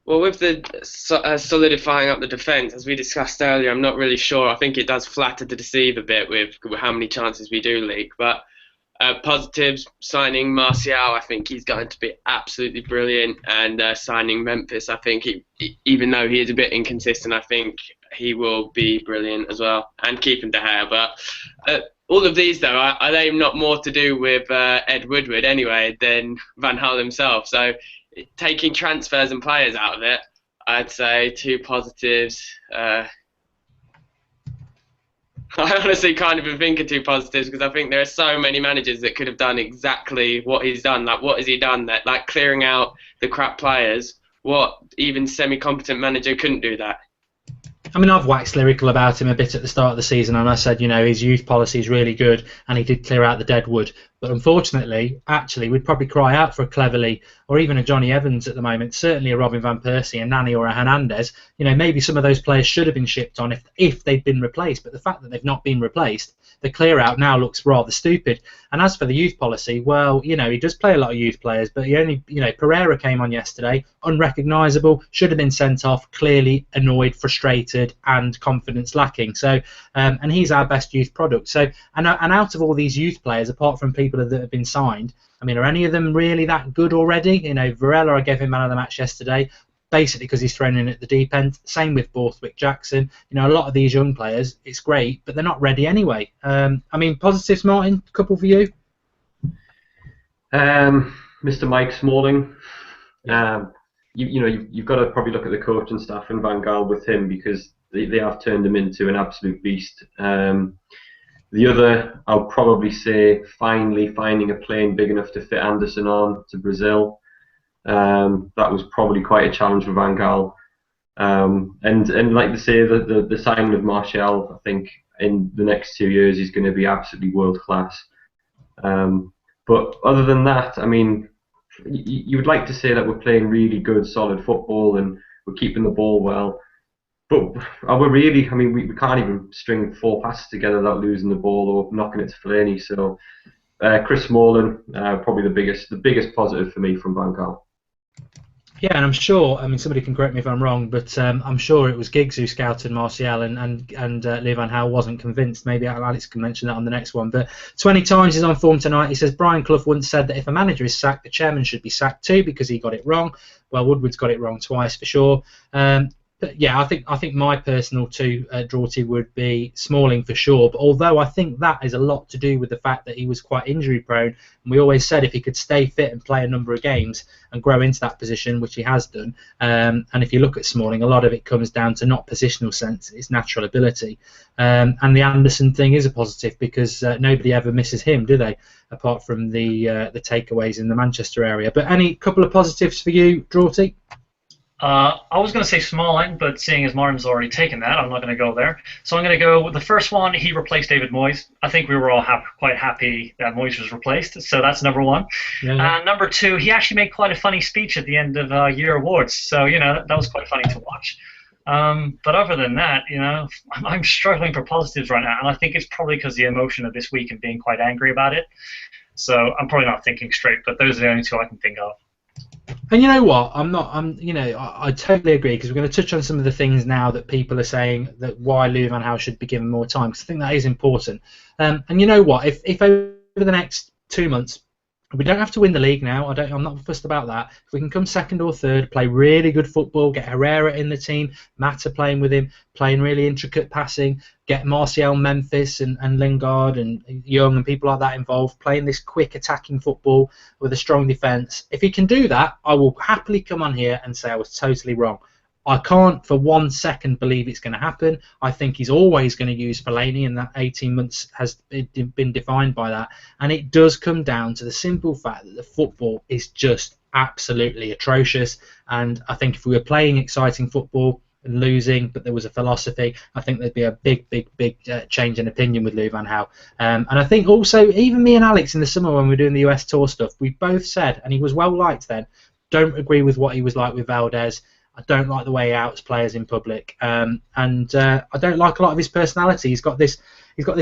Well, with the solidifying up the defence, as we discussed earlier, I'm not really sure. I think it does flatter to deceive a bit with how many chances we do leak. But positives, signing Martial, I think he's going to be absolutely brilliant. And signing Memphis, I think even though he is a bit inconsistent, I think he will be brilliant as well, and keeping De Gea. But all of these, though, are they not more to do with Ed Woodward anyway than Van Gaal himself? So taking transfers and players out of it, I'd say 2 positives. I honestly can't even think of two positives because I think there are so many managers that could have done exactly what he's done. Like, what has he done? That, like, clearing out the crap players. What even semi-competent manager couldn't do that? I mean, I've waxed lyrical about him a bit at the start of the season, and I said, you know, his youth policy is really good, and he did clear out the dead wood. But unfortunately, actually, we'd probably cry out for a Cleverley or even a Johnny Evans at the moment. Certainly a Robin van Persie, a Nani, or a Hernandez. You know, maybe some of those players should have been shipped on if they'd been replaced. But the fact that they've not been replaced, the clear out now looks rather stupid. And as for the youth policy, well, you know, he does play a lot of youth players, but he only, you know, Pereira came on yesterday, unrecognisable, should have been sent off, clearly annoyed, frustrated, and confidence lacking. So, and he's our best youth product. So, and out of all these youth players, apart from people that have been signed, I mean, are any of them really that good already? You know, Varela, I gave him man of the match yesterday, basically because he's thrown in at the deep end. Same with Borthwick Jackson. You know, a lot of these young players, it's great, but they're not ready anyway. I mean, positives, Martin, couple for you? Mr. Mike Smalling. You've got to probably look at the coaching staff and Van Gaal with him because they have turned him into an absolute beast. The other, I'll probably say, finally finding a plane big enough to fit Anderson on to Brazil. That was probably quite a challenge for Van Gaal. And like to say, the signing of Martial, I think in the next 2 years he's going to be absolutely world class. But other than that, I mean, you would like to say that we're playing really good, solid football and we're keeping the ball well. But are we really? I mean, we can't even string 4 passes together without losing the ball or knocking it to Fellaini. So, Chris Smalling, probably the biggest positive for me from Van Gaal. Yeah, and I'm sure, I mean, somebody can correct me if I'm wrong, but I'm sure it was Giggs who scouted Martial and Lee Van Gaal wasn't convinced. Maybe Alex can mention that on the next one. But 20 times he's on form tonight. He says Brian Clough once said that if a manager is sacked, the chairman should be sacked too because he got it wrong. Well, Woodward's got it wrong twice for sure. But yeah, I think my personal two, Drawty, would be Smalling for sure. But although I think that is a lot to do with the fact that he was quite injury prone, and we always said if he could stay fit and play a number of games and grow into that position, which he has done. And if you look at Smalling, a lot of it comes down to not positional sense, it's natural ability. And the Anderson thing is a positive because nobody ever misses him, do they? Apart from the takeaways in the Manchester area. But any couple of positives for you, Drawty? I was going to say Smalling, but seeing as Martin's already taken that, I'm not going to go there. So I'm going to go with the first one. He replaced David Moyes. I think we were all quite happy that Moyes was replaced. So that's number one. Yeah. And number two, he actually made quite a funny speech at the end of year awards. So, you know, that was quite funny to watch. But other than that, you know, I'm struggling for positives right now. And I think it's probably because the emotion of this week and being quite angry about it. So I'm probably not thinking straight, but those are the only two I can think of. And you know what? I totally agree because we're going to touch on some of the things now that people are saying that why Louis van Gaal should be given more time because I think that is important. And you know what? If over the next 2 months we don't have to win the league now. I'm not fussed about that. If we can come second or third, play really good football, get Herrera in the team, Mata playing with him, playing really intricate passing, get Martial, Memphis and Lingard and Young and people like that involved, playing this quick attacking football with a strong defence. If he can do that, I will happily come on here and say I was totally wrong. I can't for 1 second believe it's going to happen. I think he's always going to use Fellaini, and that 18 months has been defined by that. And it does come down to the simple fact that the football is just absolutely atrocious. And I think if we were playing exciting football and losing, but there was a philosophy, I think there'd be a big change in opinion with Louis van Gaal. And I think also, even me and Alex in the summer when we were doing the US tour stuff, we both said, and he was well liked then, don't agree with what he was like with Valdez. I don't like the way he outs players in public, and I don't like a lot of his personality. He's got this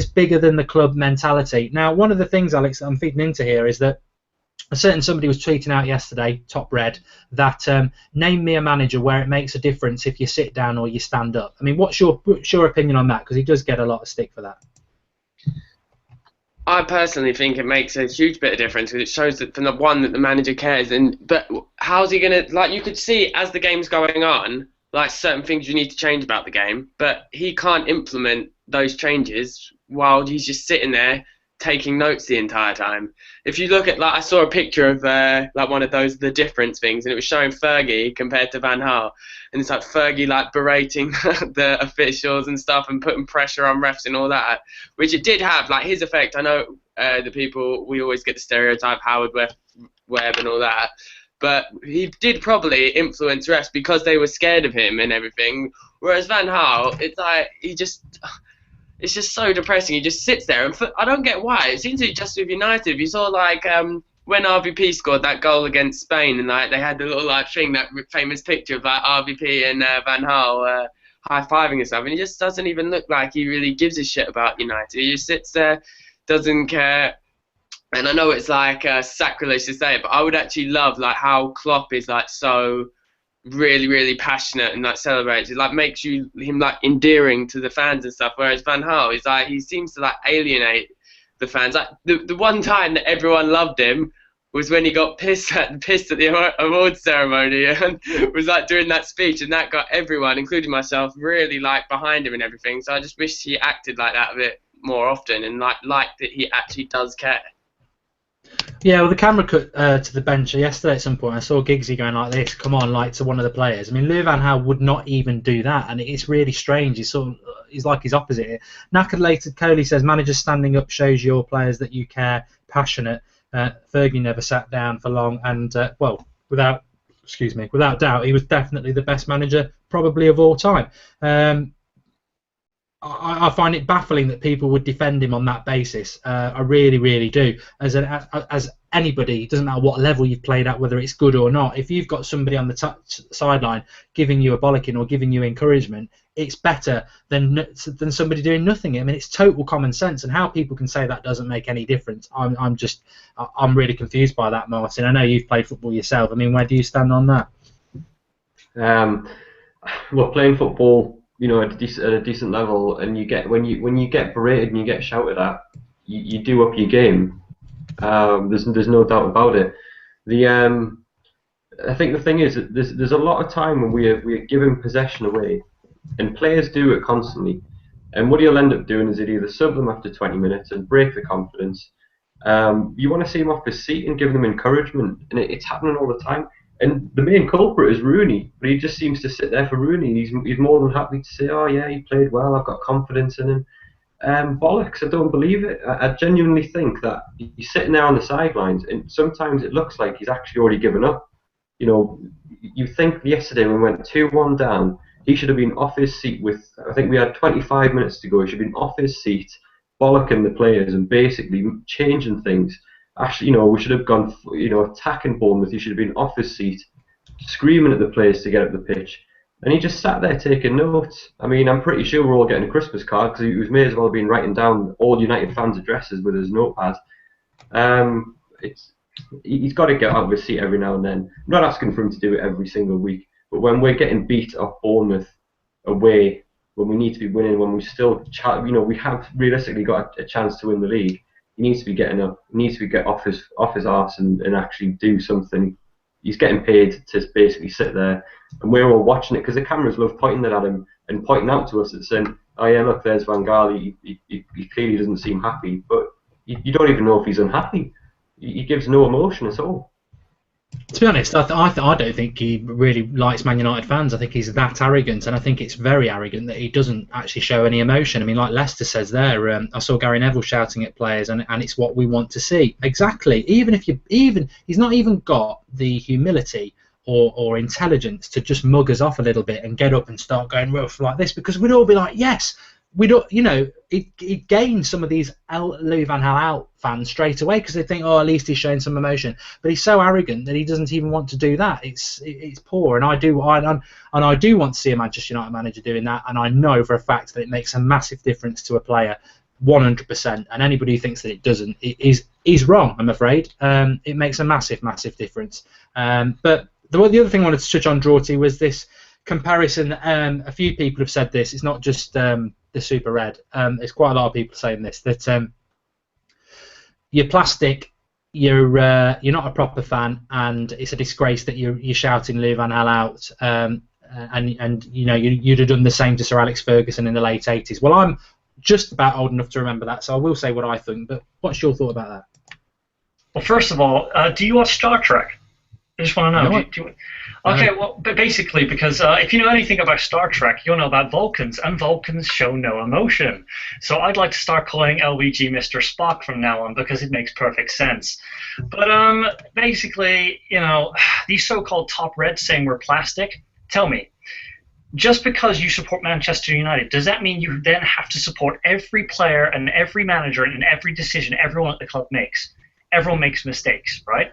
bigger than the club mentality. Now, one of the things, Alex, that I'm feeding into here is that a certain somebody was tweeting out yesterday, Top Red, that name me a manager where it makes a difference if you sit down or you stand up. I mean, what's your opinion on that? Because he does get a lot of stick for that. I personally think it makes a huge bit of difference because it shows that, from the one, that the manager cares. But how's he going to, like, you could see as the game's going on, like, certain things you need to change about the game, but he can't implement those changes while he's just sitting there taking notes the entire time. If you look at, like, I saw a picture of like one of those the difference things, and it was showing Fergie compared to Van Gaal, and it's like Fergie like berating the officials and stuff and putting pressure on refs and all that, which it did have like his effect. I know the people, we always get the stereotype Howard Webb and all that, but he did probably influence refs because they were scared of him and everything. Whereas Van Gaal, it's like it's just so depressing. He just sits there, and I don't get why. It seems to be just with United. You saw like when RVP scored that goal against Spain, and like they had the little like thing, that famous picture of like RVP and Van Gaal high-fiving and stuff, and he just doesn't even look like he really gives a shit about United. He just sits there, doesn't care. And I know it's like sacrilege to say it, but I would actually love like how Klopp is like so really, really passionate and like celebrates. It like makes him like endearing to the fans and stuff. Whereas Van Gaal is like, he seems to like alienate the fans. Like the one time that everyone loved him was when he got pissed at the awards ceremony and was like doing that speech, and that got everyone, including myself, really like behind him and everything. So I just wish he acted like that a bit more often, and like that he actually does care. Yeah, well, the camera cut to the bench yesterday at some point. I saw Giggsy going like this, come on, like to one of the players. I mean, Louis van Gaal would not even do that, and it's really strange. He's like his opposite. Knackered Coley says, managers standing up shows your players that you care, passionate. Fergie never sat down for long, and well, without doubt, he was definitely the best manager probably of all time. I find it baffling that people would defend him on that basis. I really, really do. As anybody, it doesn't matter what level you've played at, whether it's good or not. If you've got somebody on the sideline giving you a bollocking or giving you encouragement, it's better than somebody doing nothing. I mean, it's total common sense, and how people can say that doesn't make any difference, I'm really confused by that, Martin. I know you've played football yourself. I mean, where do you stand on that? Well, playing football, you know, at a decent level, and when you get berated and you get shouted at, you do up your game. There's no doubt about it. I think the thing is that there's a lot of time when we are giving possession away, and players do it constantly. And what he'll end up doing is he'll either sub them after 20 minutes and break the confidence. You want to see him off his seat and give them encouragement, and it's happening all the time. And the main culprit is Rooney, but he just seems to sit there for Rooney. He's more than happy to say, oh yeah, he played well, I've got confidence in him. Bollocks, I don't believe it. I genuinely think that he's sitting there on the sidelines, and sometimes it looks like he's actually already given up. You know, you think yesterday when we went 2-1 down, he should have been off his seat with, I think we had 25 minutes to go, he should have been off his seat, bollocking the players and basically changing things. Actually, you know, we should have gone, you know, attacking Bournemouth. He should have been off his seat, screaming at the players to get up the pitch. And he just sat there taking notes. I mean, I'm pretty sure we're all getting a Christmas card because he may as well have been writing down all United fans' addresses with his notepad. He's got to get out of his seat every now and then. I'm not asking for him to do it every single week, but when we're getting beat off Bournemouth away, when we need to be winning, when we still, you know, we have realistically got a chance to win the league, he needs to be getting up. He needs to get off his arse and actually do something. He's getting paid to basically sit there, and we're all watching it because the cameras love pointing it at him and pointing out to us and saying, "Oh yeah, look, there's Van Gaal. He clearly doesn't seem happy, but you don't even know if he's unhappy. He gives no emotion at all." To be honest, I don't think he really likes Man United fans. I think he's that arrogant, and I think it's very arrogant that he doesn't actually show any emotion. I mean, like Leicester says there, I saw Gary Neville shouting at players, and it's what we want to see. Exactly. He's not even got the humility or intelligence to just mug us off a little bit and get up and start going rough like this, because we'd all be like, yes. We don't, you know, it gained some of these Louis van Gaal out fans straight away because they think, oh, at least he's showing some emotion. But he's so arrogant that he doesn't even want to do that. It's poor, and I do want to see a Manchester United manager doing that, and I know for a fact that it makes a massive difference to a player, 100%. And anybody who thinks that it doesn't is wrong. I'm afraid. It makes a massive difference. But the other thing I wanted to touch on, Drawty, was this comparison. A few people have said this. It's not just the Super Red. There's quite a lot of people saying this, that you're plastic, you're not a proper fan, and it's a disgrace that you're shouting Louis van Gaal out, and you know you'd have done the same to Sir Alex Ferguson in the late 80s. Well, I'm just about old enough to remember that, so I will say what I think. But what's your thought about that? Well, first of all, do you watch Star Trek? I just want to know. Okay, well, basically, because if you know anything about Star Trek, you'll know about Vulcans, and Vulcans show no emotion. So I'd like to start calling LBG Mr. Spock from now on, because it makes perfect sense. But basically, you know, these so-called top reds saying we're plastic, tell me, just because you support Manchester United, does that mean you then have to support every player and every manager and every decision everyone at the club makes? Everyone makes mistakes, right?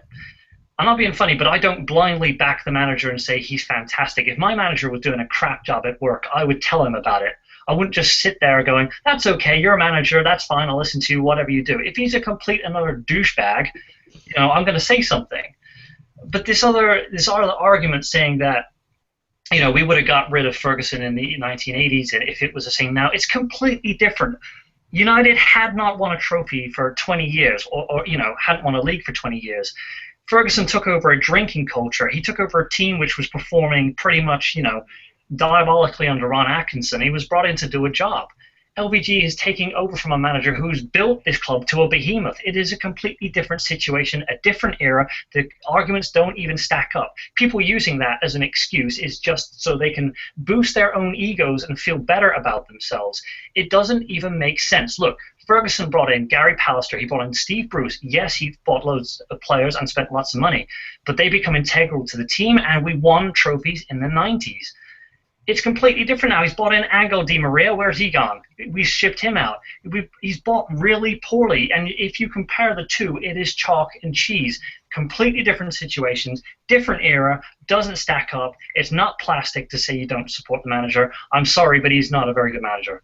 I'm not being funny, but I don't blindly back the manager and say he's fantastic. If my manager was doing a crap job at work, I would tell him about it. I wouldn't just sit there going, that's okay, you're a manager, that's fine, I'll listen to you, whatever you do. If he's a complete and utter douchebag, you know, I'm going to say something. But this other argument saying that, you know, we would have got rid of Ferguson in the 1980s if it was the same now, it's completely different. United had not won a trophy for 20 years, or you know, hadn't won a league for 20 years. Ferguson took over a drinking culture. He took over a team which was performing pretty much, you know, diabolically under Ron Atkinson. He was brought in to do a job. LVG is taking over from a manager who's built this club to a behemoth. It is a completely different situation, a different era. The arguments don't even stack up. People using that as an excuse is just so they can boost their own egos and feel better about themselves. It doesn't even make sense. Look, Ferguson brought in Gary Pallister. He brought in Steve Bruce. Yes, he bought loads of players and spent lots of money, but they become integral to the team, and we won trophies in the 90s. It's completely different now. He's bought in Angel Di Maria. Where's he gone? We shipped him out. He's bought really poorly. And if you compare the two, it is chalk and cheese. Completely different situations, different era, doesn't stack up. It's not plastic to say you don't support the manager. I'm sorry, but he's not a very good manager.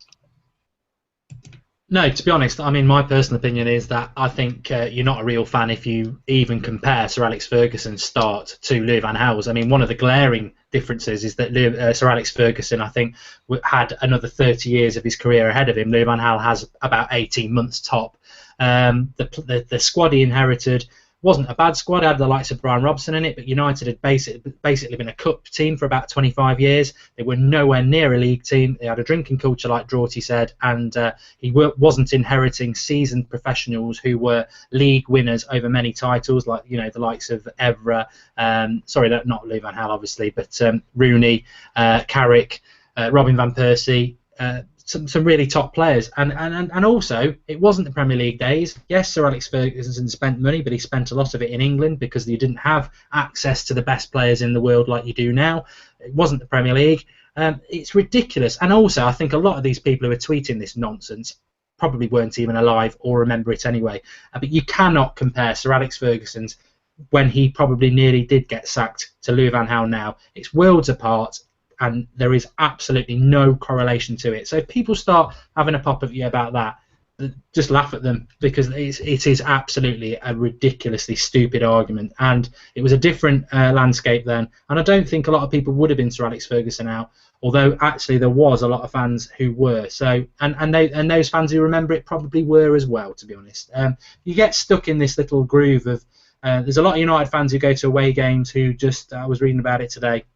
No, to be honest, I mean, my personal opinion is that I think you're not a real fan if you even compare Sir Alex Ferguson's start to Louis van Gaal's. I mean, one of the glaring differences is that Sir Alex Ferguson, I think, had another 30 years of his career ahead of him. Louis van Gaal has about 18 months top. The squad he inherited wasn't a bad squad. It had the likes of Brian Robson in it, but United had basically been a cup team for about 25 years. They were nowhere near a league team. They had a drinking culture, like Draughty said, and he wasn't inheriting seasoned professionals who were league winners over many titles, like, you know, the likes of Evra, not Louis van Gaal, obviously, but Rooney, Carrick, Robin van Persie, some really top players, and also it wasn't the Premier League days. Yes, Sir Alex Ferguson spent money, but he spent a lot of it in England because you didn't have access to the best players in the world like you do now. It wasn't the Premier League. It's ridiculous, and also I think a lot of these people who are tweeting this nonsense probably weren't even alive or remember it anyway. But you cannot compare Sir Alex Ferguson's when he probably nearly did get sacked to Louis van Gaal now. It's worlds apart. And there is absolutely no correlation to it. So if people start having a pop at you about that, just laugh at them, because it is absolutely a ridiculously stupid argument. And it was a different landscape then. And I don't think a lot of people would have been Sir Alex Ferguson out, although actually there was a lot of fans who were. So and those fans who remember it probably were as well, to be honest. You get stuck in this little groove of there's a lot of United fans who go to away games who just I was reading about it today.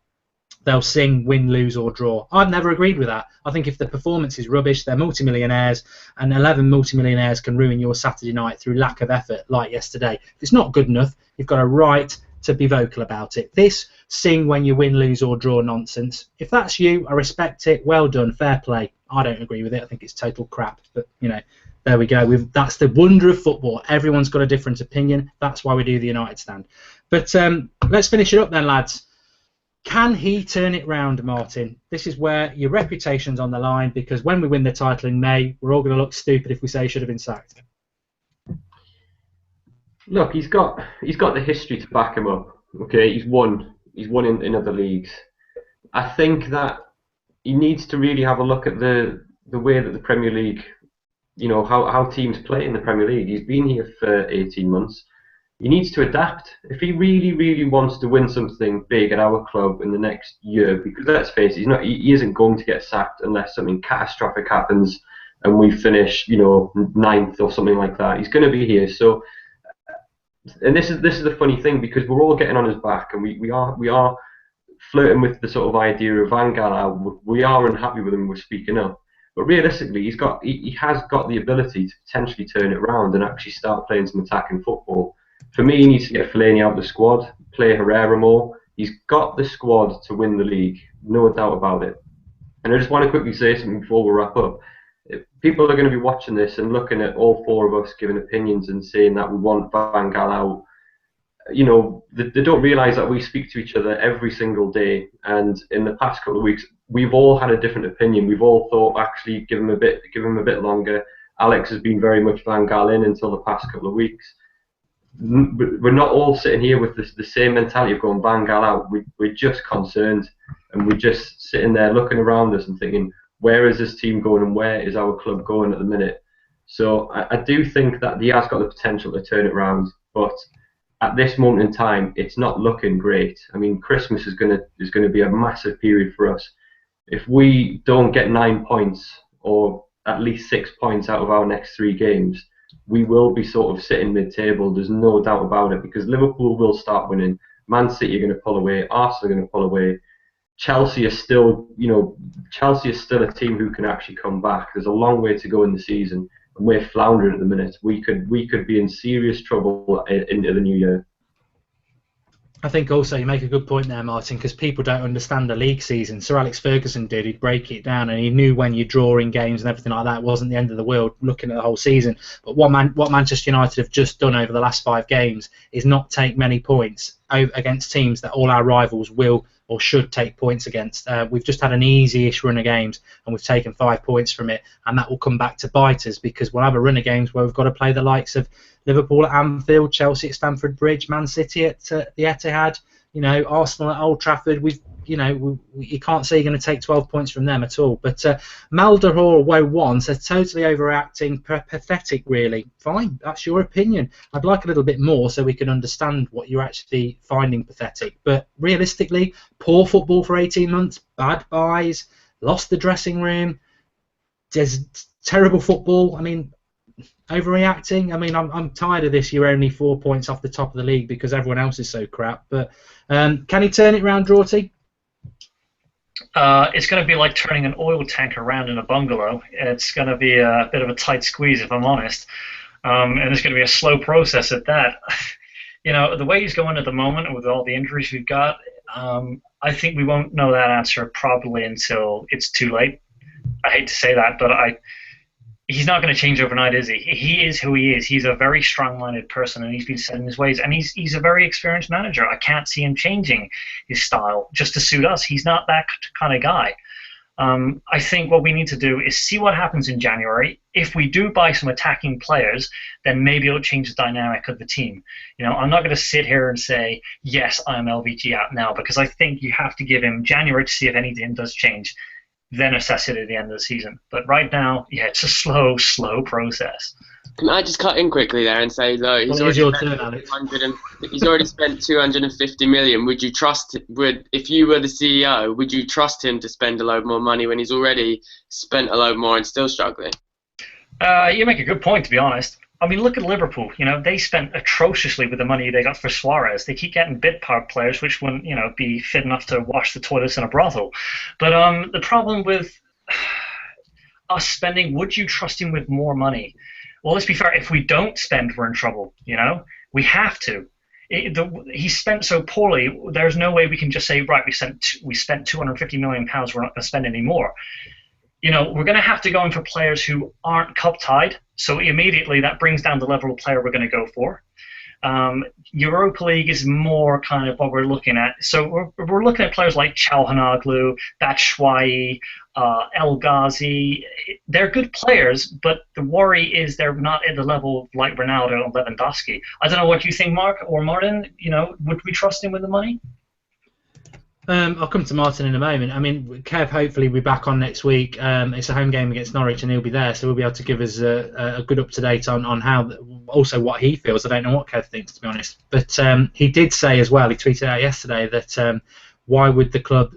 They'll sing win, lose or draw. I've never agreed with that. I think if the performance is rubbish, they're multimillionaires, and 11 multimillionaires can ruin your Saturday night through lack of effort like yesterday. If it's not good enough, you've got a right to be vocal about it. This sing when you win, lose or draw nonsense, if that's you, I respect it. Well done, fair play. I don't agree with it. I think it's total crap. But, you know, there we go. That's the wonder of football. Everyone's got a different opinion. That's why we do the United Stand. But let's finish it up then, lads. Can he turn it round, Martin? This is where your reputation's on the line, because when we win the title in May, we're all going to look stupid if we say he should have been sacked. Look, he's got the history to back him up. Okay, he's won in other leagues. I think that he needs to really have a look at the way that the Premier League, you know, how teams play in the Premier League. He's been here for 18 months. He needs to adapt. If he really, really wants to win something big at our club in the next year, because let's face it, he isn't going to get sacked unless something catastrophic happens and we finish, you know, 9th or something like that. He's going to be here. So, and this is the funny thing, because we're all getting on his back, and we are flirting with the sort of idea of Van Gaal. We are unhappy with him. We're speaking up. But realistically, he has got the ability to potentially turn it around and actually start playing some attacking football. For me, he needs to get Fellaini out of the squad, play Herrera more. He's got the squad to win the league, no doubt about it. And I just want to quickly say something before we wrap up. People are going to be watching this and looking at all four of us giving opinions and saying that we want Van Gaal out. You know, they don't realise that we speak to each other every single day. And in the past couple of weeks, we've all had a different opinion. We've all thought, actually, give him a bit longer. Alex has been very much Van Gaal in until the past couple of weeks. We're not all sitting here with the same mentality of going Van Gaal out. We're just concerned, and we're just sitting there looking around us and thinking, where is this team going and where is our club going at the minute? So I do think that he has got the potential to turn it around, but at this moment in time, it's not looking great. I mean, Christmas is going to be a massive period for us. If we don't get 9 points or at least 6 points out of our next 3 games, we will be sort of sitting mid-table. There's no doubt about it, because Liverpool will start winning. Man City are going to pull away. Arsenal are going to pull away. Chelsea is still, Chelsea is still a team who can actually come back. There's a long way to go in the season, and we're floundering at the minute. We could be in serious trouble into the new year. I think also you make a good point there, Martin, because people don't understand the league season. Sir Alex Ferguson did. He'd break it down, and he knew when you draw in games and everything like that, it wasn't the end of the world looking at the whole season. But what Manchester United have just done over the last 5 games is not take many points against teams that all our rivals will or should take points against. We've just had an easy-ish run of games, and we've taken 5 points from it, and that will come back to bite us, because we'll have a run of games where we've got to play the likes of Liverpool at Anfield, Chelsea at Stamford Bridge, Man City at the Etihad, Arsenal at Old Trafford. You can't say you're going to take 12 points from them at all. But Maldahor Woe 1 says totally overreacting, pathetic really. Fine, that's your opinion. I'd like a little bit more so we can understand what you're actually finding pathetic. But realistically, poor football for 18 months, bad buys, lost the dressing room, there's terrible football. I mean, overreacting. I mean, I'm tired of this. You're only 4 points off the top of the league because everyone else is so crap. But can he turn it round, Drawty? It's going to be like turning an oil tank around in a bungalow. It's going to be a bit of a tight squeeze, if I'm honest. And it's going to be a slow process at that. The way he's going at the moment with all the injuries we've got, I think we won't know that answer probably until it's too late. I hate to say that, but he's not going to change overnight, is he? He is who he is. He's a very strong-minded person, and he's been set in his ways. And he's a very experienced manager. I can't see him changing his style just to suit us. He's not that kind of guy. I think what we need to do is see what happens in January. If we do buy some attacking players, then maybe it'll change the dynamic of the team. I'm not going to sit here and say, yes, I'm LVG out now, because I think you have to give him January to see if anything does change, then assess it at the end of the season. But right now, yeah, it's a slow process. Can I just cut in quickly there and say, look, he's already spent 250 million. Would you trust? If you were the CEO, would you trust him to spend a load more money when he's already spent a load more and still struggling? You make a good point, to be honest. I mean, look at Liverpool. They spent atrociously with the money they got for Suarez. They keep getting bit part players, which wouldn't, be fit enough to wash the toilets in a brothel. But the problem with us spending, would you trust him with more money? Well, let's be fair. If we don't spend, we're in trouble. We have to. He spent so poorly. There's no way we can just say, right, we spent 250 million pounds. We're not going to spend any more. We're going to have to go in for players who aren't cup-tied, so immediately that brings down the level of player we're going to go for. Europa League is more kind of what we're looking at. So we're looking at players like Çalhanoğlu, Batshuayi, El Ghazi. They're good players, but the worry is they're not at the level like Ronaldo and Lewandowski. I don't know what you think, Mark or Martin. Would we trust him with the money? I'll come to Martin in a moment. I mean, Kev hopefully will be back on next week. It's a home game against Norwich, and he'll be there, so we'll be able to give us a good up-to-date on how, also what he feels. I don't know what Kev thinks, to be honest. But he did say as well, he tweeted out yesterday that why would the club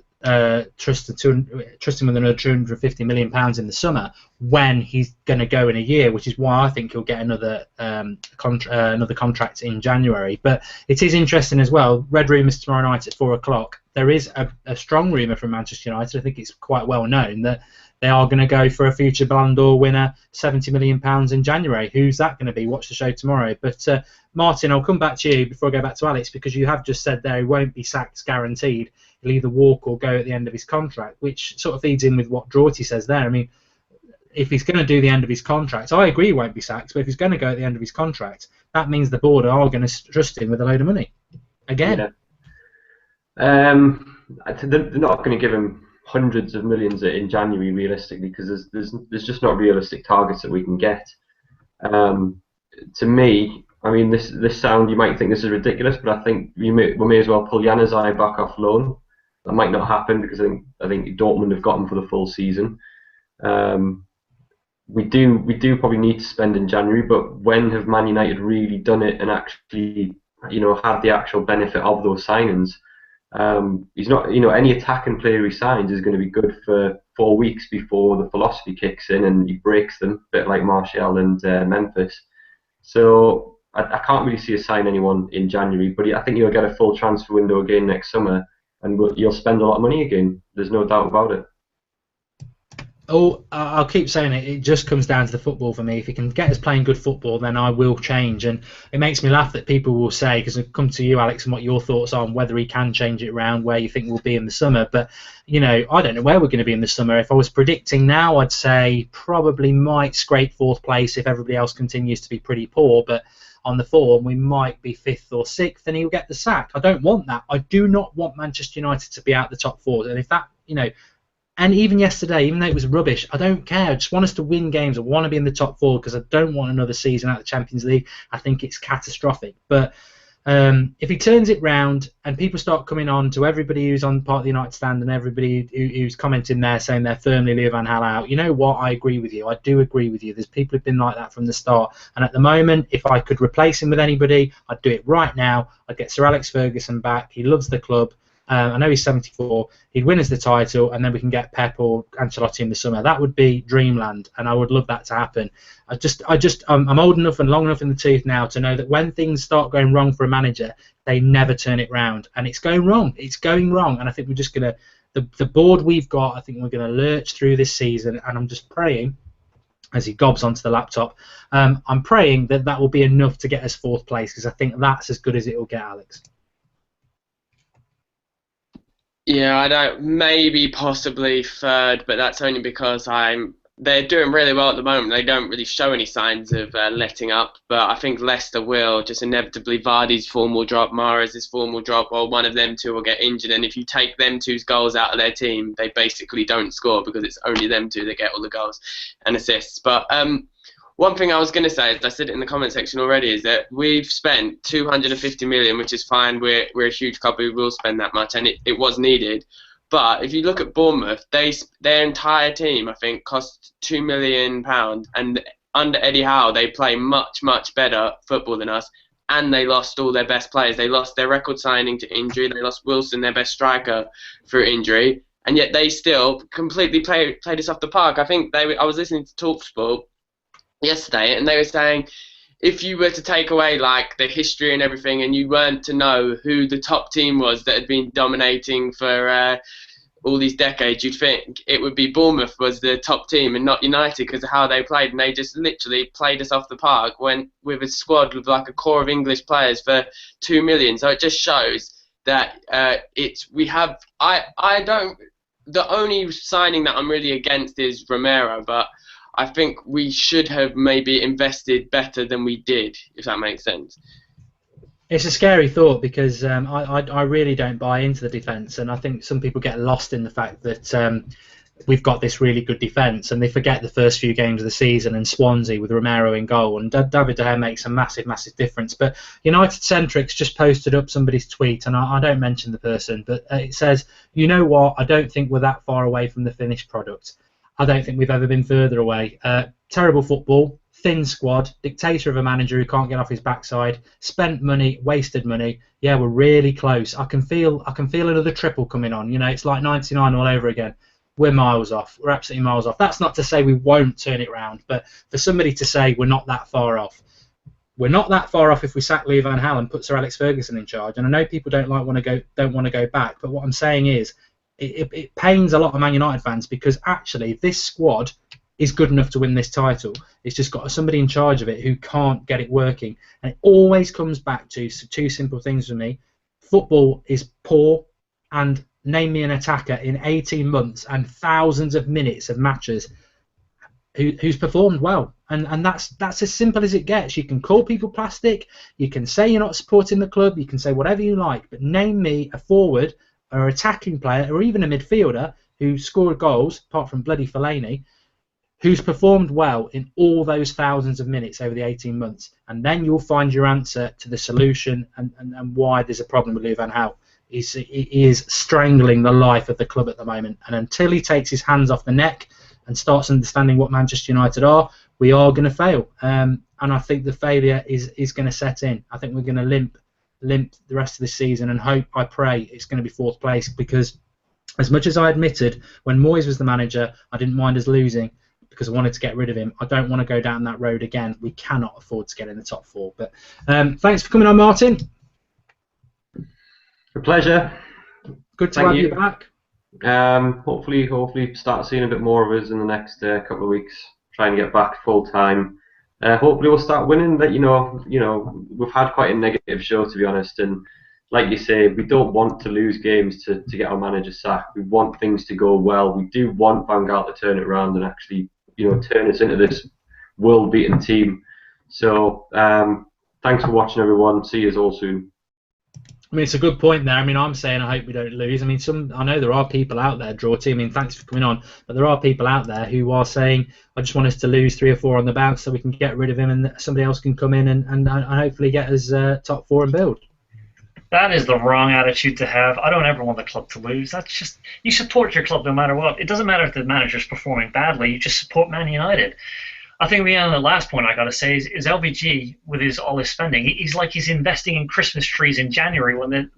trust him with another £250 million in the summer when he's going to go in a year, which is why I think he'll get another contract in January. But it is interesting as well. Red Rumours tomorrow night at 4 o'clock. There is a strong rumour from Manchester United. I think it's quite well known that they are going to go for a future Ballon d'Or winner, £70 million in January. Who's that going to be? Watch the show tomorrow. But Martin, I'll come back to you before I go back to Alex, because you have just said there he won't be sacked guaranteed. He'll either walk or go at the end of his contract, which sort of feeds in with what Drawty says there. I mean, if he's going to do the end of his contract, I agree he won't be sacked, but if he's going to go at the end of his contract, that means the board are going to trust him with a load of money. Again. Yeah. They're not going to give him hundreds of millions in January realistically, because there's just not realistic targets that we can get. To me, I mean, this sound, you might think this is ridiculous, but I think we may as well pull Januzaj back off loan. That might not happen because I think Dortmund have got him for the full season. We do probably need to spend in January, but when have Man United really done it and actually, had the actual benefit of those signings? He's not, any attacking player he signs is going to be good for 4 weeks before the philosophy kicks in and he breaks them, a bit like Martial and Memphis. So I can't really see us sign anyone in January, but I think you'll get a full transfer window again next summer, and you'll spend a lot of money again. There's no doubt about it. Oh, I'll keep saying it. It just comes down to the football for me. If he can get us playing good football, then I will change. And it makes me laugh that people will say, because I've come to you, Alex, and what your thoughts are on whether he can change it around, where you think we'll be in the summer. But, I don't know where we're going to be in the summer. If I was predicting now, I'd say probably might scrape 4th place if everybody else continues to be pretty poor. But on the form, we might be 5th or 6th, and he'll get the sack. I don't want that. I do not want Manchester United to be out the top 4. And if that, and even yesterday, even though it was rubbish, I don't care. I just want us to win games. I want to be in the top 4 because I don't want another season out of the Champions League. I think it's catastrophic. But if he turns it round and people start coming on to everybody who's on part of the United stand and everybody who's commenting there saying they're firmly Leo Van Gaal out, you know what? I agree with you. I do agree with you. There's people who've been like that from the start. And at the moment, if I could replace him with anybody, I'd do it right now. I'd get Sir Alex Ferguson back. He loves the club. I know he's 74. He'd win us the title, and then we can get Pep or Ancelotti in the summer. That would be dreamland, and I would love that to happen. I'm old enough and long enough in the tooth now to know that when things start going wrong for a manager, they never turn it round, and it's going wrong. It's going wrong, and I think we're just gonna the board we've got. I think we're gonna lurch through this season, and I'm just praying. As he gobs onto the laptop, I'm praying that will be enough to get us 4th place, because I think that's as good as it will get, Alex. Yeah, I don't. Maybe possibly 3rd, but that's only because they're doing really well at the moment. They don't really show any signs of letting up, but I think Leicester will. Just inevitably, Vardy's form will drop, Mahrez's form will drop, or one of them two will get injured. And if you take them two's goals out of their team, they basically don't score because it's only them two that get all the goals and assists. But one thing I was going to say, as I said it in the comment section already, is that we've spent 250 million, which is fine. We're a huge club who will spend that much, and it was needed. But if you look at Bournemouth, their entire team, I think, cost £2 million, and under Eddie Howe, they play much, much better football than us, and they lost all their best players. They lost their record signing to injury. They lost Wilson, their best striker, through injury, and yet they still completely played us off the park. I think I was listening to TalkSport yesterday, and they were saying if you were to take away like the history and everything, and you weren't to know who the top team was that had been dominating for all these decades, you'd think it would be Bournemouth was the top team and not United because of how they played, and they just literally played us off the park when with a squad with like a core of English players for 2 million. So it just shows that the only signing that I'm really against is Romero, but I think we should have maybe invested better than we did, if that makes sense. It's a scary thought because I really don't buy into the defence, and I think some people get lost in the fact that we've got this really good defence, and they forget the first few games of the season and Swansea with Romero in goal, and David De Gea makes a massive, massive difference. But United Centrics just posted up somebody's tweet, and I don't mention the person, but it says, you know what, I don't think we're that far away from the finished product. I don't think we've ever been further away. Terrible football, thin squad, dictator of a manager who can't get off his backside, spent money, wasted money. Yeah, we're really close. I can feel another triple coming on. It's like 99 all over again. We're miles off. We're absolutely miles off. That's not to say we won't turn it round, but for somebody to say we're not that far off. We're not that far off if we sack Leo Van Gaal and put Sir Alex Ferguson in charge. And I know people don't want to go back, but what I'm saying is, it pains a lot of Man United fans, because actually this squad is good enough to win this title. It's just got somebody in charge of it who can't get it working. And it always comes back to two simple things for me. Football is poor, and name me an attacker in 18 months and thousands of minutes of matches who's performed well. And that's as simple as it gets. You can call people plastic, you can say you're not supporting the club, you can say whatever you like, but name me a forward or attacking player or even a midfielder who scored goals, apart from bloody Fellaini, who's performed well in all those thousands of minutes over the 18 months. And then you'll find your answer to the solution and why there's a problem with Louis van Gaal. He is strangling the life of the club at the moment. And until he takes his hands off the neck and starts understanding what Manchester United are, we are going to fail. And I think the failure is going to set in. I think we're going to limp the rest of the season, and I pray it's going to be fourth place, because as much as I admitted when Moyes was the manager, I didn't mind us losing because I wanted to get rid of him. I don't want to go down that road again. We cannot afford to get in the top four. But thanks for coming on, Martin. A pleasure. Good to have you back. Hopefully start seeing a bit more of us in the next couple of weeks. Try and get back full time. Hopefully we'll start winning. That you know we've had quite a negative show, to be honest, and like you say, we don't want to lose games to get our manager sacked. We want things to go well. We do want Van Gaal to turn it around and actually turn us into this world-beaten team. So thanks for watching, everyone. See you all soon. I mean, it's a good point there. I mean, I'm saying I hope we don't lose. I mean, I know there are people out there, Drawty. I mean, thanks for coming on. But there are people out there who are saying, I just want us to lose 3 or 4 on the bounce so we can get rid of him and somebody else can come in and hopefully get us top 4 and build. That is the wrong attitude to have. I don't ever want the club to lose. That's just, you support your club no matter what. It doesn't matter if the manager's performing badly. You just support Man United. I think the last point I got to say is LVG, with all his spending, he's like he's investing in Christmas trees in January when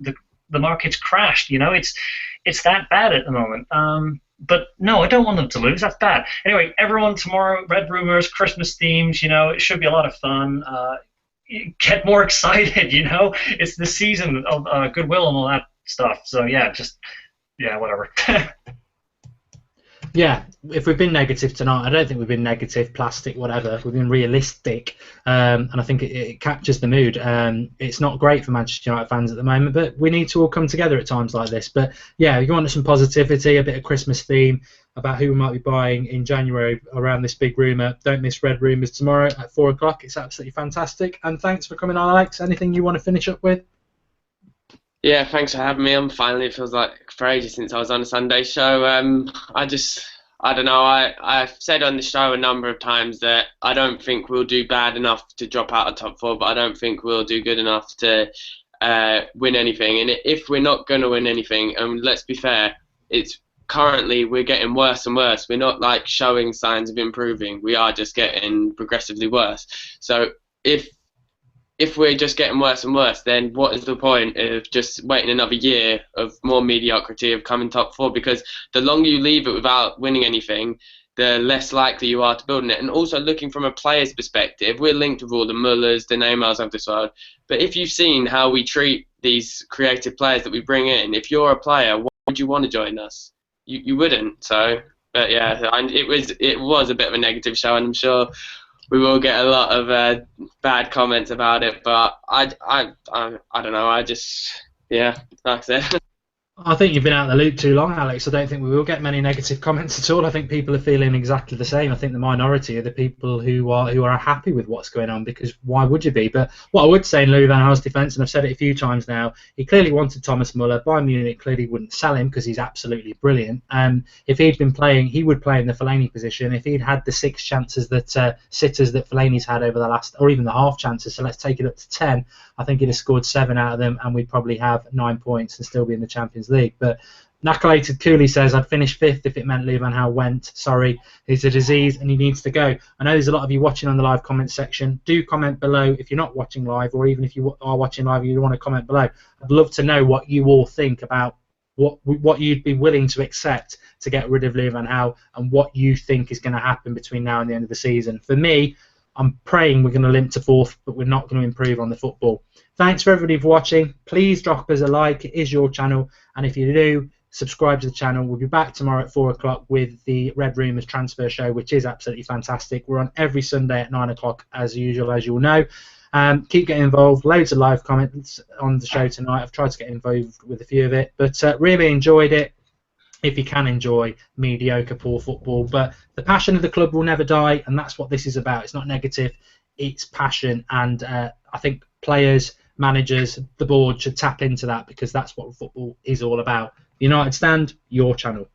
the market's crashed. It's that bad at the moment. But no, I don't want them to lose. That's bad. Anyway, everyone, tomorrow, Red Rumors, Christmas themes. It should be a lot of fun. Get more excited. It's the season of goodwill and all that stuff. So yeah, whatever. Yeah, if we've been negative tonight, I don't think we've been negative, plastic, whatever. We've been realistic, and I think it captures the mood. It's not great for Manchester United fans at the moment, but we need to all come together at times like this. But yeah, if you want some positivity, a bit of Christmas theme about who we might be buying in January around this big rumour, don't miss Red Rumours tomorrow at 4 o'clock. It's absolutely fantastic. And thanks for coming on, Alex. Anything you want to finish up with? Yeah, thanks for having me on. Finally, it feels like for ages since I was on a Sunday show. I don't know. I've said on the show a number of times that I don't think we'll do bad enough to drop out of top 4, but I don't think we'll do good enough to win anything. And if we're not going to win anything, let's be fair, currently we're getting worse and worse. We're not like showing signs of improving. We are just getting progressively worse. So if we're just getting worse and worse, then what is the point of just waiting another year of more mediocrity of coming top 4? Because the longer you leave it without winning anything, the less likely you are to build on it. And also looking from a player's perspective, we're linked with all the Mullers, the Neymars of this world. But if you've seen how we treat these creative players that we bring in, if you're a player, why would you want to join us? You wouldn't. So, but yeah, it was a bit of a negative show, and I'm sure we will get a lot of bad comments about it, but I don't know. Like I said. I think you've been out of the loop too long, Alex. I don't think we will get many negative comments at all. I think people are feeling exactly the same. I think the minority are the people who are happy with what's going on, because why would you be? But what I would say in Louis van Gaal's defence, and I've said it a few times now, he clearly wanted Thomas Muller. Bayern Munich clearly wouldn't sell him because he's absolutely brilliant. If he'd been playing, he would play in the Fellaini position. If he'd had the 6 chances sitters that Fellaini's had over the last, or even the half chances, so let's take it up to 10, I think he'd have scored 7 out of them, and we'd probably have 9 points and still be in the Champions League. But Knuckleated Cooley says, I'd finish 5th if it meant Louis van Gaal went. Sorry, it's a disease and he needs to go. I know there's a lot of you watching on the live comment section. Do comment below if you're not watching live, or even if you are watching live and you want to comment below. I'd love to know what you all think about what you'd be willing to accept to get rid of Louis van Gaal, and what you think is going to happen between now and the end of the season. For me, I'm praying we're going to limp to 4th, but we're not going to improve on the football. Thanks for everybody for watching. Please drop us a like. It is your channel, and if you do, subscribe to the channel. We'll be back tomorrow at 4 o'clock with the Red Rumours transfer show, which is absolutely fantastic. We're on every Sunday at 9 o'clock as usual, as you'll know. Keep getting involved. Loads of live comments on the show tonight. I've tried to get involved with a few of it, but really enjoyed it. If you can enjoy mediocre, poor football, but the passion of the club will never die, and that's what this is about. It's not negative, it's passion, and I think players, managers, the board should tap into that, because that's what football is all about. United Stand, your channel.